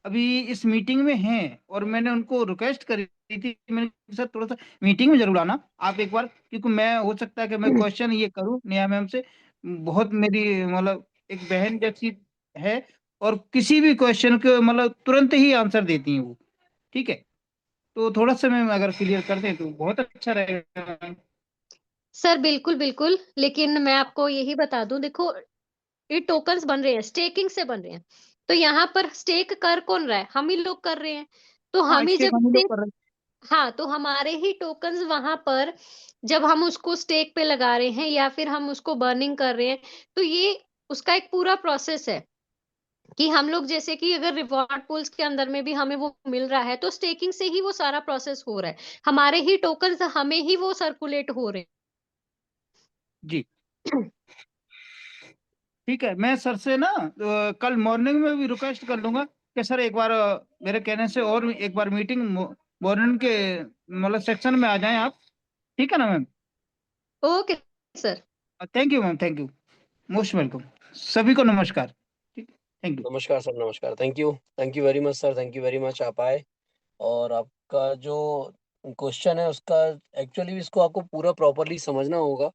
अभी इस मीटिंग में हैं और मैंने उनको रिक्वेस्ट करी थी, मैंने कहा, सर थोड़ा सा मीटिंग में जरूर आना आप एक बार, क्योंकि मैं हो सकता है कि मैं क्वेश्चन ये करूं नेहा मैम से। बहुत मेरी मतलब एक बहन जैसी है और किसी भी क्वेश्चन के मतलब तुरंत ही आंसर देती हैं वो, ठीक है? तो थोड़ा सा मैम अगर क्लियर कर दें तो बहुत अच्छा रहेगा। सर बिल्कुल बिल्कुल, लेकिन मैं आपको यही बता दूं, देखो ये टोकन्स बन रहे हैं, स्टेकिंग से बन रहे हैं, तो यहाँ पर स्टेक कर कौन रहा है, हम ही लोग कर रहे हैं। तो हाँ, हम ही स्टेक जब हम ही लोग स्टेक, कर रहे हाँ, तो हमारे ही टोकन्स वहां पर जब हम उसको स्टेक पे लगा रहे हैं या फिर हम उसको बर्निंग कर रहे हैं, तो ये उसका एक पूरा प्रोसेस है कि हम लोग जैसे कि अगर रिवॉर्ड पूल्स के अंदर में भी हमें वो मिल रहा है तो स्टेकिंग से ही वो सारा प्रोसेस हो रहा है, हमारे ही टोकन्स हमें ही वो सर्कुलेट हो रहे हैं। जी हैं। ठीक है, मैं सर से ना कल मॉर्निंग में भी रिक्वेस्ट कर लूंगा कि सर एक बार मेरे कहने से और एक बार मीटिंग मॉर्निंग के मतलब सेक्शन में आ जाएं आप, ठीक है ना ma'am? Okay sir. Thank you ma'am, thank you, most welcome. सभी को नमस्कार, ठीक, थैंक यू। नमस्कार सर, नमस्कार। Thank you very much sir, thank you very much, आप आए। और आपका जो क्वेश्चन है उसका एक्चुअली इसको आपको पूरा प्रॉपरली समझना होगा।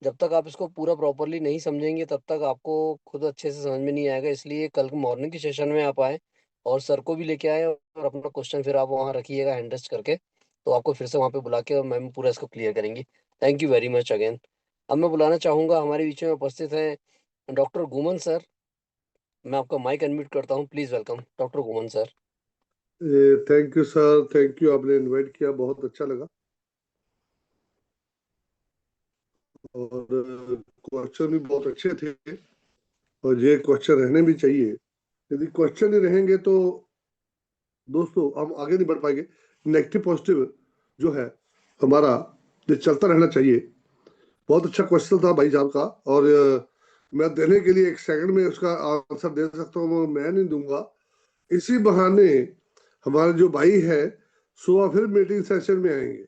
जब तक आप इसको पूरा प्रॉपरली नहीं समझेंगे तब तक आपको खुद अच्छे से समझ में नहीं आएगा। इसलिए कल मॉर्निंग की सेशन में आप आए और सर को भी लेके आए और अपना क्वेश्चन फिर आप वहाँ रखिएगा हैंड रेस्ट करके, तो आपको फिर से वहाँ पे बुला के और मैम पूरा इसको क्लियर करेंगी। Thank you very much again. अब मैं बुलाना चाहूँगा, हमारे बीच में उपस्थित हैं डॉक्टर गुमन सर। मैं आपका माइक अनम्यूट करता हूँ, please welcome doctor गुमन sir. Thank you sir, thank you, आपने इनवाइट किया, बहुत अच्छा लगा। और क्वेश्चन भी बहुत अच्छे थे और ये क्वेश्चन रहने भी चाहिए। यदि क्वेश्चन ही रहेंगे तो दोस्तों हम आगे नहीं बढ़ पाएंगे। नेगेटिव पॉजिटिव जो है हमारा, ये चलता रहना चाहिए। बहुत अच्छा क्वेश्चन था भाई साहब का, और मैं देने के लिए एक सेकंड में उसका आंसर दे सकता हूँ, मैं नहीं दूंगा। इसी बहाने हमारे जो भाई है सुबह फिर मीटिंग सेशन में आएंगे,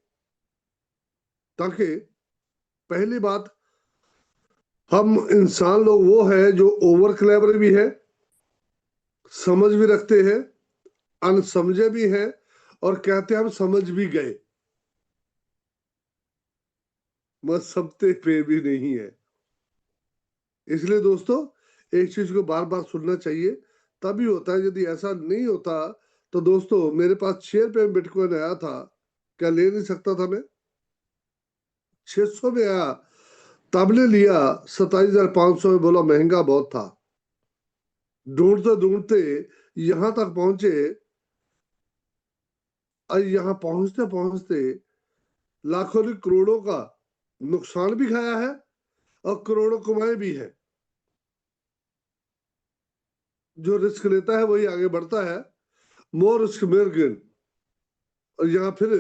ताकि पहली बात, हम इंसान लोग वो है जो ओवर क्लेवर भी है, समझ भी रखते हैं, अनसमझे भी हैं, और कहते हैं हम समझ भी गए, मगर समझते पे भी नहीं है। इसलिए दोस्तों एक चीज को बार बार सुनना चाहिए, तभी होता है। यदि ऐसा नहीं होता तो दोस्तों मेरे पास 6 रुपए में बिटकॉइन आया था, क्या ले नहीं सकता था मैं? 600 में आया तब ने लिया 27,500 में, बोला महंगा बहुत था। ढूंढते ढूंढते यहां तक पहुंचे, और यहां पहुंचते पहुंचते लाखों ने करोड़ों का नुकसान भी खाया है और करोड़ों कमाए भी है। जो रिस्क लेता है वही आगे बढ़ता है। मोर रिस्क मेर गेन। और यहाँ फिर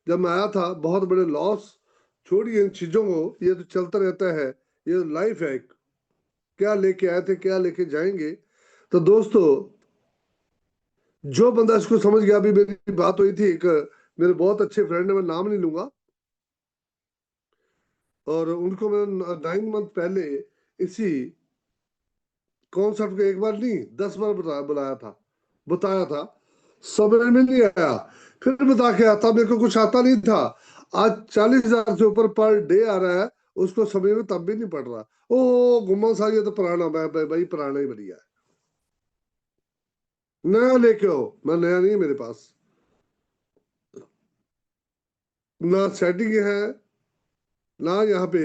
जब मैं आया था, बहुत बड़े लॉस, छोड़िए इन चीजों को, ये तो चलता रहता है, ये लाइफ है। क्या लेके आए थे, क्या लेके जाएंगे। तो दोस्तों, जो बंदा इसको समझ गया, अभी मेरी बात हुई थी एक मेरे बहुत अच्छे फ्रेंड है, मैं नाम नहीं लूंगा, और उनको मैं 9 मंथ पहले इसी कॉन्सेप्ट को एक बार नहीं 10 बार बताया था, समझ में नहीं आया, फिर बता के आता, मेरे को कुछ आता नहीं था। आज 40,000 से ऊपर पर डे आ रहा है, उसको समझ में तब भी नहीं पड़ रहा। ओ गुम्मा सा, ये तो पुराना, भाई पुराना ही बढ़िया है, नया लेके आओ। मैं नया नहीं है मेरे पास, ना सेटिंग है, ना यहाँ पे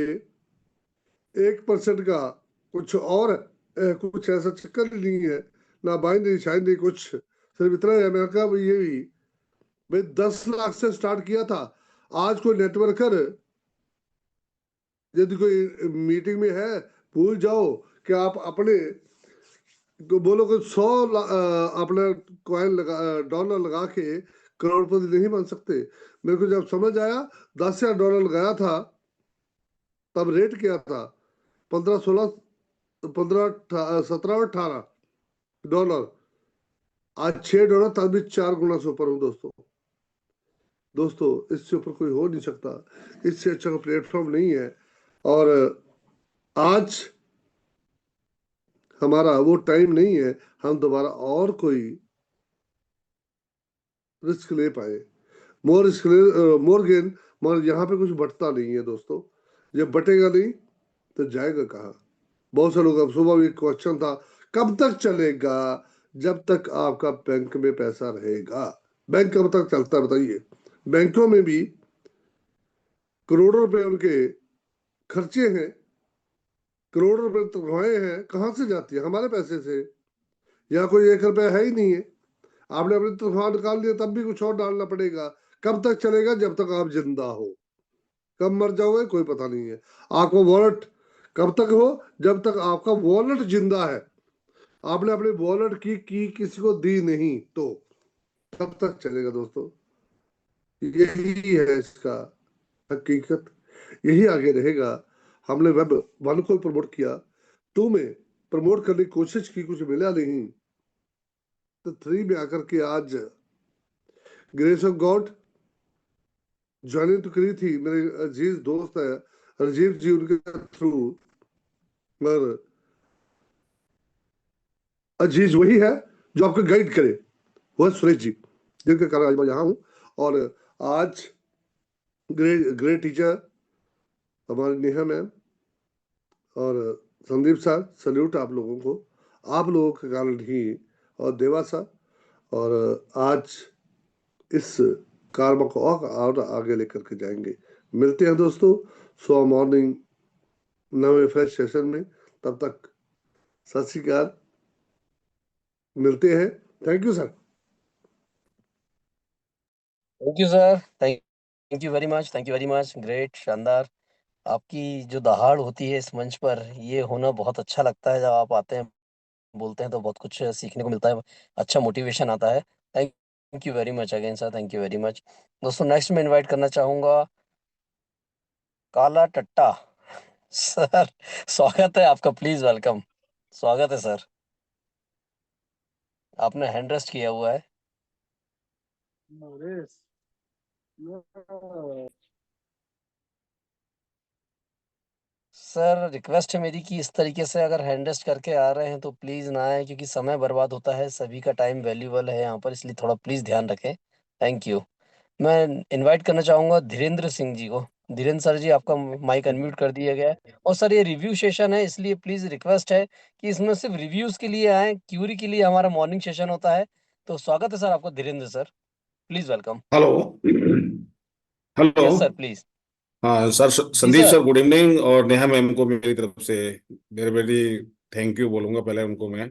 1% का कुछ और कुछ ऐसा चक्कर ही नहीं है, ना बाइंड शायद नहीं कुछ, सिर्फ इतना है। मैंने कहा ये भी भाई 10 लाख से स्टार्ट किया था। आज कोई नेटवर्कर यदि कोई मीटिंग में है, भूल जाओ कि आप अपने को बोलो कि 100 अपना कॉइन लगा, डॉलर लगा के करोड़पति नहीं बन सकते। मेरे को जब समझ आया, 10,000 डॉलर लगाया था, तब रेट क्या था, 15 16 15 17 और 18 डॉलर। आज $6, तब भी 4 गुना से ऊपर हूं दोस्तों। इससे ऊपर कोई हो नहीं सकता, इससे अच्छा प्लेटफॉर्म नहीं है। और आज हमारा वो टाइम नहीं है हम दोबारा और कोई रिस्क ले पाए। मोर रिस्क मोर गेन, मगर यहाँ पे कुछ बटता नहीं है दोस्तों। जब बटेगा नहीं तो जाएगा कहाँ। बहुत से लोग, अब सुबह भी क्वेश्चन था, कब तक चलेगा, जब तक आपका बैंक में पैसा रहेगा। बैंक कब तक चलता है बताइए। बैंकों में भी करोड़ों रुपए उनके खर्चे हैं, करोड़ों रुपए तनख्वाहें हैं, कहाँ से जाती है, हमारे पैसे से। यहाँ कोई 1 रुपया है ही नहीं है। आपने अपनी तनख्वाह निकाल लिया, तब भी कुछ और डालना पड़ेगा। कब तक चलेगा, जब तक आप जिंदा हो। कब मर जाओगे कोई पता नहीं है। आपका वॉलेट कब तक हो, जब तक आपका वॉलेट जिंदा है। आपने अपने वॉलेट की किसी को दी नहीं तो कब तक चलेगा दोस्तों। यही है इसका हकीकत, यही आगे रहेगा। हमने वेब 1 को प्रमोट किया, 2 में प्रमोट करने की कोशिश की, कुछ मिला नहीं, तो 3 में आकर के आज ग्रेस ऑफ गॉड ज्वाइनिंग तो करी थी। मेरे अजीज दोस्त है राजीव जी, उनके थ्रू। मगर अजीज वही है जो आपको गाइड करे, वो है सुरेश जी, जिनके कारण आज मैं यहाँ हूँ। और आज ग्रेट टीचर हमारे नेहा मैम और संदीप सर, सल्यूट आप लोगों को, आप लोगों के कारण ही, और देवा सर। और आज इस कार्य को और आगे लेकर के जाएंगे। मिलते हैं दोस्तों सो मॉर्निंग नवे फ्रेश सेशन में। तब तक सत श्री अकाल, मिलते हैं। Thank you sir. Thank you sir, thank you very much, thank you very much. Great, शानदार। आपकी जो दहाड़ होती है इस मंच पर, ये होना बहुत अच्छा लगता है। जब आप आते हैं, बोलते हैं, तो बहुत कुछ सीखने को मिलता है, अच्छा मोटिवेशन आता है। Thank you very much again sir, thank you very much. दोस्तों, नेक्स्ट मैं इनवाइट करना चाहूंगा काला टट्टा सर। स्वागत है आपका, प्लीज वेलकम। स्वागत है सर। आपने हैंड रेस्ट किया हुआ है। सर, रिक्वेस्ट है मेरी कि इस तरीके से अगर हैंड रेस्ट करके आ रहे हैं तो प्लीज ना आए, क्योंकि समय बर्बाद होता है, सभी का टाइम वैल्यूबल है यहाँ पर, इसलिए थोड़ा प्लीज ध्यान रखें। Thank you. मैं इनवाइट करना चाहूंगा धीरेन्द्र सिंह जी को। धीरेन्द्र सर जी, आपका माइक अनम्यूट कर दिया गया है। और सर, ये रिव्यू सेशन है, इसलिए प्लीज रिक्वेस्ट है कि इसमें सिर्फ रिव्यूज के लिए आए, क्यूरी के लिए हमारा मॉर्निंग सेशन होता है। तो स्वागत है सर आपको Dhirendra sir, please welcome. Hello hello. Yes sir, please. हाँ सर, जी Sandeep sir. Sir good evening, और नेहा मैम को मेरी तरफ से वेरी वेरी थैंक यू बोलूंगा पहले उनको मैं,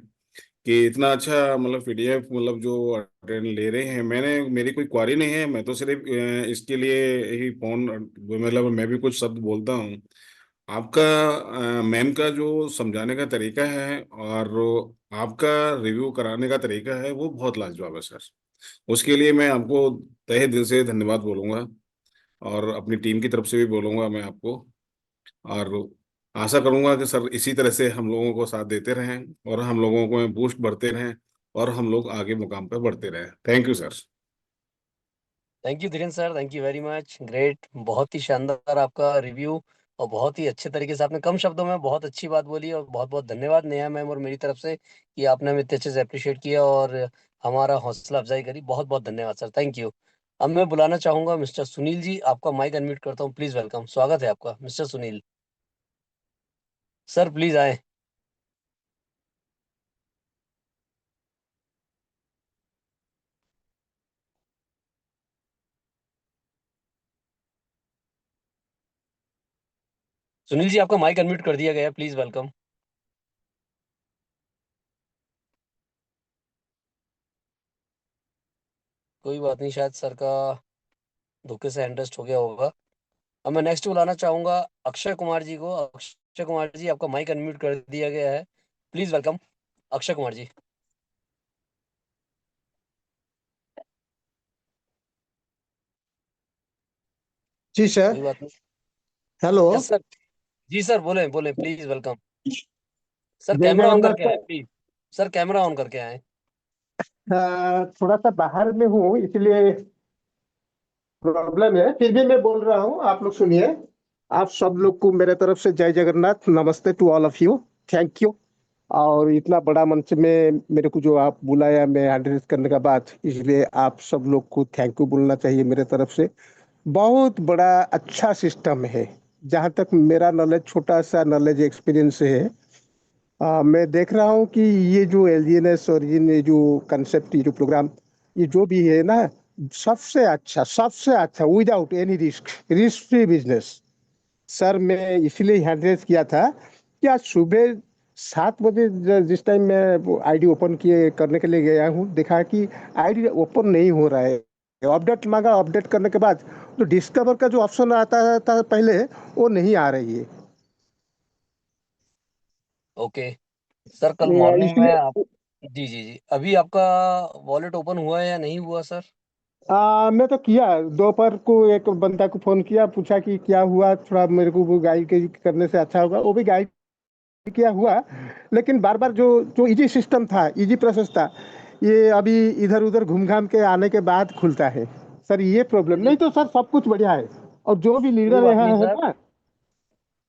कि इतना अच्छा मतलब पीडीएफ मतलब जो अटेंड ले रहे हैं। मेरी कोई क्वारी नहीं है, मैं तो सिर्फ इसके लिए ही फोन मतलब मैं भी कुछ शब्द बोलता हूँ। आपका मैम का जो समझाने का तरीका है और आपका रिव्यू कराने का तरीका है वो बहुत लाजवाब है सर। उसके लिए मैं आपको तहे दिल से धन्यवाद बोलूंगा, और अपनी टीम की तरफ से भी बोलूंगा मैं आपको। और आशा करूंगा कि सर इसी तरह से हम लोगों को साथ देते रहें, और हम लोगों को बूस्ट बढ़ते रहें, और हम लोग आगे मुकाम पर बढ़ते रहें। Thank you sir. Thank you Dhirendra sir, thank you very much, great, बहुत ही शानदार आपका रिव्यू, और बहुत ही अच्छे तरीके से आपने कम शब्दों में बहुत अच्छी बात बोली, और बहुत बहुत धन्यवाद नेहा मैम और मेरी तरफ से कि आपने हमें इतने अच्छे से अप्रिशिएट किया और हमारा हौसला अफजाई करी। बहुत बहुत धन्यवाद सर, थैंक यू। अब मैं बुलाना चाहूंगा मिस्टर सुनील जी, आपका माइक अनम्यूट करता हूँ, प्लीज वेलकम, स्वागत है आपका मिस्टर सुनील। सर प्लीज आए। सुनील जी आपका माइक अनम्यूट कर दिया गया है, प्लीज वेलकम। कोई बात नहीं, शायद सर का धोखे से हैंड रेस्ट हो गया होगा। अब मैं नेक्स्ट बुलाना चाहूंगा अक्षय कुमार जी को। अक्षय कुमार जी आपका माइक अनम्यूट कर दिया गया है, प्लीज वेलकम अक्षय कुमार जी। जी सर। कोई बात नहीं। हेलो। Yes sir. जी सर, बोले बोले, प्लीज वेलकम। सर जय कैमरा ऑन जगन्नाथ करके आए sir. Please. Sir camera on करके आए। थोड़ा सा बाहर में हूँ इसलिए प्रॉब्लम है, फिर भी मैं बोल रहा हूँ, आप लोग सुनिए। आप सब लोग को मेरे तरफ से जय जगन्नाथ, नमस्ते to all of you, thank you. और इतना बड़ा मंच में मेरे को जो आप बुलाया मैं एड्रेस करने का बाद, इसलिए आप सब लोग को थैंक यू बोलना चाहिए मेरे तरफ से। बहुत बड़ा अच्छा सिस्टम है। जहाँ तक मेरा नॉलेज, छोटा सा नॉलेज एक्सपीरियंस है, मैं देख रहा हूँ कि ये जो एलजीएनएस और ये जो कंसेप्ट, ये जो प्रोग्राम, ये जो भी है ना, सबसे अच्छा without any risk, risk free business. Sir मैं इसलिए हैंड रेज किया था कि आज सुबह 7 बजे जिस टाइम मैं आईडी ओपन किए करने के लिए गया हूँ, देखा कि आईडी ओपन नहीं हो रहा है। अपडेट मांगा, अपडेट करने के बाद तो डिस्कवर का जो ऑप्शन आता था पहले, वो नहीं आ रही है। ओके सर, कल मॉर्निंग में इसलिए आप, जी जी जी, अभी आपका वॉलेट ओपन हुआ है या नहीं हुआ सर? मैं तो किया, दोपहर को एक बंदा को फोन किया, पूछा कि क्या हुआ, थोड़ा मेरे को वो गाइड करने से अच्छा होगा, वो भी गाइड किया हुआ। लेकिन बार बार जो जो इजी सिस्टम था, इजी प्रोसेस था, ये अभी इधर उधर घूम घाम के आने के बाद खुलता है। सर ये प्रॉब्लम, नहीं चलिए, तो सर सब कुछ बढ़िया है। और जो भी कोई लीडर बात यहाँ नहीं है सर। ना।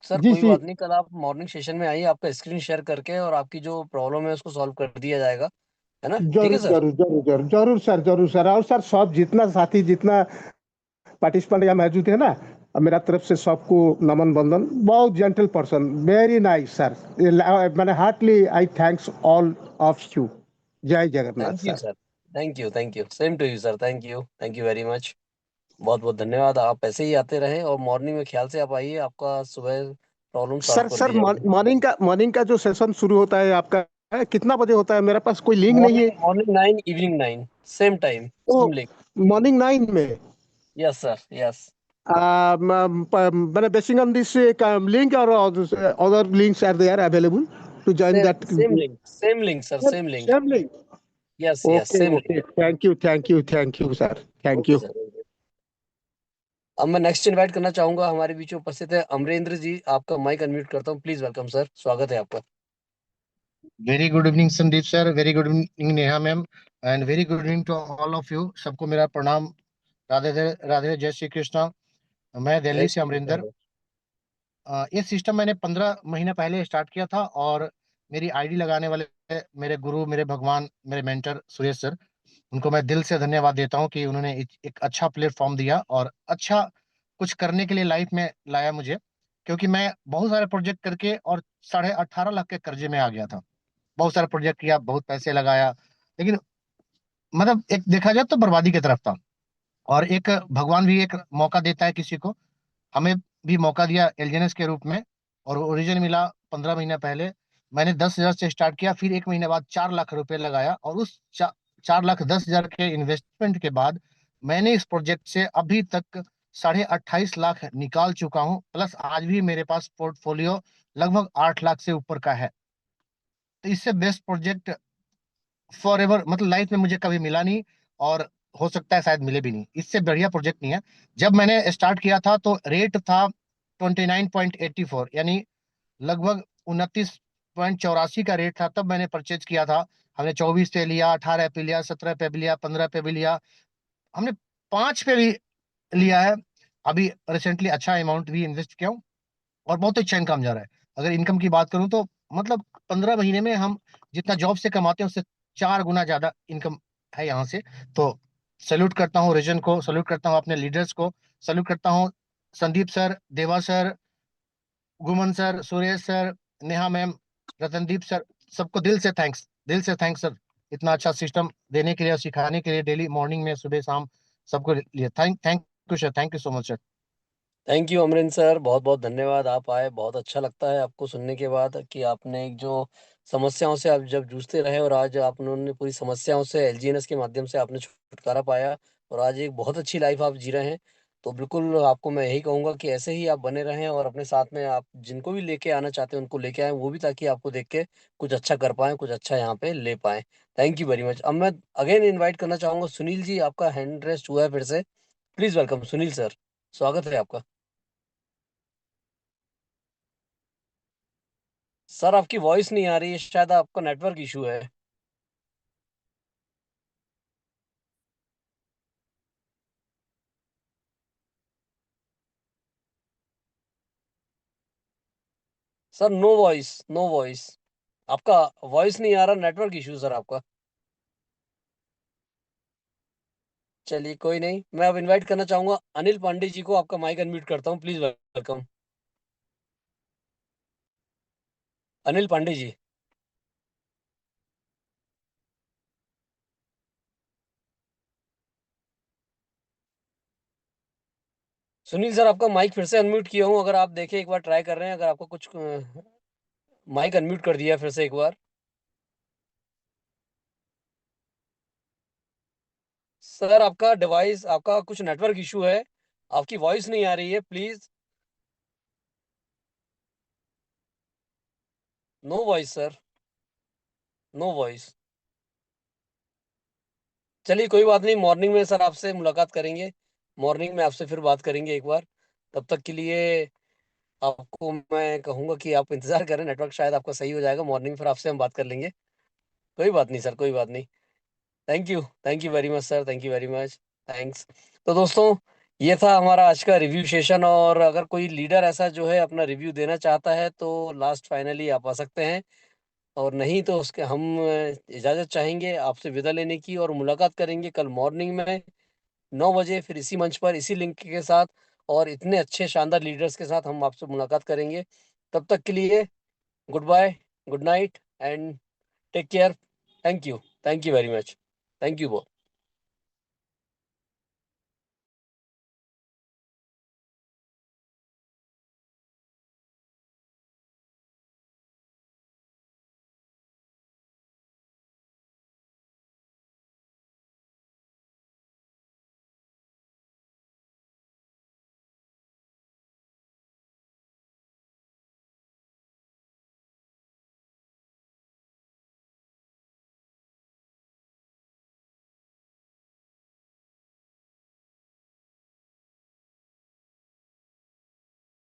सर जी कोई जी। बात नहीं, कल आप मॉर्निंग सेशन में आइए, आपका स्क्रीन शेयर करके और आपकी जो प्रॉब्लम है उसको सॉल्व कर दिया जाएगा, है ना? ठीक है जरूर सर। जरूर जरूर जरूर जरूर सर, जरूर सर। और सर सब जितना साथी, जितना पार्टिसिपेंट यहाँ मौजूद है ना, मेरा तरफ से सबको नमन बंदन। बहुत gentle person, very nice sir. मैंने heartly I thanks all of you. जय thank Jagannath you sir. Sir, thank you, thank you, same to you sir, thank you very much. बहुत बहुत धन्यवाद, आप ऐसे ही आते रहें और मॉर्निंग में ख्याल से आप आइए, आपका सुबह प्रॉब्लम सॉल्व सर कर सर दी जाएगी। मॉर्निंग का जो सेशन शुरू होता है आपका, कितना बजे होता है? मेरे पास कोई लिंक नहीं है। Morning morning 9, evening 9, same time, oh, same link. Morning 9 में। Yes sir, yes. मैंने बेसिंग ऑन दिस लिंक और other links are there available to join same that. Same link, same link sir, same link. Same link. Yes yes, okay same link. Okay, thank you thank you thank you sir, thank okay you. Sir. अब मैं next invite करना चाहूंगा, हमारे बीच में उपस्थित है अमरेंद्र जी, आपका mic unmute करता हूँ, प्लीज वेलकम सर, स्वागत है आपका। Very good evening Sandeep sir, very good evening Neha ma'am, and very good evening to all of you. सबको मेरा प्रणाम। राधे राधे, जय श्री कृष्णा। मैं जय दिल्ली से श्री कृष्ण अमरिंदर। सर। ये सिस्टम मैंने 15 महीने पहले स्टार्ट किया था, और मेरी आईडी लगाने वाले मेरे गुरु, मेरे भगवान, मेरे मेंटर सुरेश सर, उनको मैं दिल से धन्यवाद देता हूँ कि उन्होंने एक अच्छा प्लेटफॉर्म दिया और अच्छा कुछ करने के लिए लाइफ में लाया मुझे। क्योंकि मैं बहुत सारे प्रोजेक्ट करके और 18.5 लाख के कर्जे में आ गया था। बहुत सारा प्रोजेक्ट किया, बहुत पैसे लगाया, लेकिन मतलब एक देखा जाए तो बर्बादी की तरफ था। और एक भगवान भी एक मौका देता है किसी को, हमें भी मौका दिया एलजीएनएस के रूप में, और ओरिजिन मिला 15 महीना पहले। मैंने 10,000 से स्टार्ट किया, फिर 1 महीने बाद 4 लाख रुपए लगाया, और उस 4,10,000 के इन्वेस्टमेंट के बाद मैंने इस प्रोजेक्ट से अभी तक 28.5 लाख निकाल चुका हूं, प्लस आज भी मेरे पास पोर्टफोलियो लगभग 8 लाख से ऊपर का है। तो इससे बेस्ट प्रोजेक्ट फॉर एवर, मतलब लाइफ में मुझे कभी मिला नहीं, और हो सकता है शायद मिले भी नहीं, इससे बढ़िया प्रोजेक्ट नहीं है। जब मैंने स्टार्ट किया था तो रेट था 29.84, यानी लगभग 29.84 का रेट था, तब मैंने परचेज किया था। हमने 24 पे लिया, 18 पे लिया, 17 पे भी लिया, 15 पे भी लिया, हमने 5 पे भी लिया है। अभी रिसेंटली अच्छा अमाउंट भी इन्वेस्ट किया हूँ, और बहुत अच्छा इनकम जा रहा है। अगर इनकम की बात करूं तो मतलब 15 महीने में हम जितना जॉब से कमाते हैं उससे 4 गुना ज्यादा इनकम है यहाँ से। तो सैल्यूट करता हूँ रीजन को, सैल्यूट करता हूँ अपने लीडर्स को, सैल्यूट करता हूँ Sandeep sir, Deva sir, Guman sir, Suresh sir, Neha ma'am, Ratandeep sir, सबको दिल से थैंक्स, दिल से थैंक्स सर, इतना अच्छा सिस्टम देने के लिए और सिखाने के लिए डेली मॉर्निंग में, सुबह शाम, सबको लिए thank thank you sir, thank you so much sir. Thank you Amarinder sir, बहुत बहुत धन्यवाद। आप आए, बहुत अच्छा लगता है आपको सुनने के बाद कि आपने एक जो समस्याओं से आप जब जूझते रहे और आज आप उन्होंने पूरी समस्याओं से एलजीएनएस के माध्यम से आपने छुटकारा पाया और आज एक बहुत अच्छी लाइफ आप जी रहे हैं। तो बिल्कुल आपको मैं यही कहूँगा कि ऐसे ही आप बने रहें और अपने साथ में आप जिनको भी लेके आना चाहते हैं उनको लेके आए, वो भी, ताकि आपको देख के कुछ अच्छा कर पाएँ, कुछ अच्छा यहाँ पे ले पाएँ। Thank you very much. अब मैं अगेन इन्वाइट करना चाहूँगा सुनील जी, आपका हैंड रेस्ट हुआ है फिर से। प्लीज़ वेलकम सुनील सर, स्वागत है आपका। सर आपकी वॉइस नहीं आ रही है, शायद आपका नेटवर्क इशू है। Sir no voice, no voice, आपका वॉइस नहीं आ रहा, नेटवर्क इशू सर आपका। चलिए कोई नहीं, मैं अब इनवाइट करना चाहूंगा अनिल पांडे जी को। आपका माइक अनम्यूट करता हूँ, please welcome Anil Pandey ji. Sunil sir आपका माइक फिर से अनम्यूट किया हूँ, अगर आप देखें, एक बार ट्राई कर रहे हैं, अगर आपको कुछ माइक अनम्यूट कर दिया है फिर से एक बार। सर आपका डिवाइस, आपका कुछ नेटवर्क इशू है, आपकी वॉइस नहीं आ रही है, please. No voice sir, no voice. चलिए कोई बात नहीं, मॉर्निंग में सर आपसे मुलाकात करेंगे, मॉर्निंग में आपसे फिर बात करेंगे एक बार। तब तक के लिए आपको मैं कहूँगा कि आप इंतजार करें, नेटवर्क शायद आपका सही हो जाएगा, मॉर्निंग फिर आपसे हम बात कर लेंगे। कोई बात नहीं सर, कोई बात नहीं। Thank you very much sir, thank you very much, thanks. तो दोस्तों, ये था हमारा आज का रिव्यू सेशन, और अगर कोई लीडर ऐसा जो है अपना रिव्यू देना चाहता है तो लास्ट फाइनली आप आ सकते हैं, और नहीं तो उसके हम इजाज़त चाहेंगे आपसे विदा लेने की, और मुलाकात करेंगे कल मॉर्निंग में 9 बजे, फिर इसी मंच पर, इसी लिंक के साथ, और इतने अच्छे शानदार लीडर्स के साथ हम आपसे मुलाकात करेंगे। तब तक के लिए goodbye, good night and take care. Thank you very much, thank you बहुत।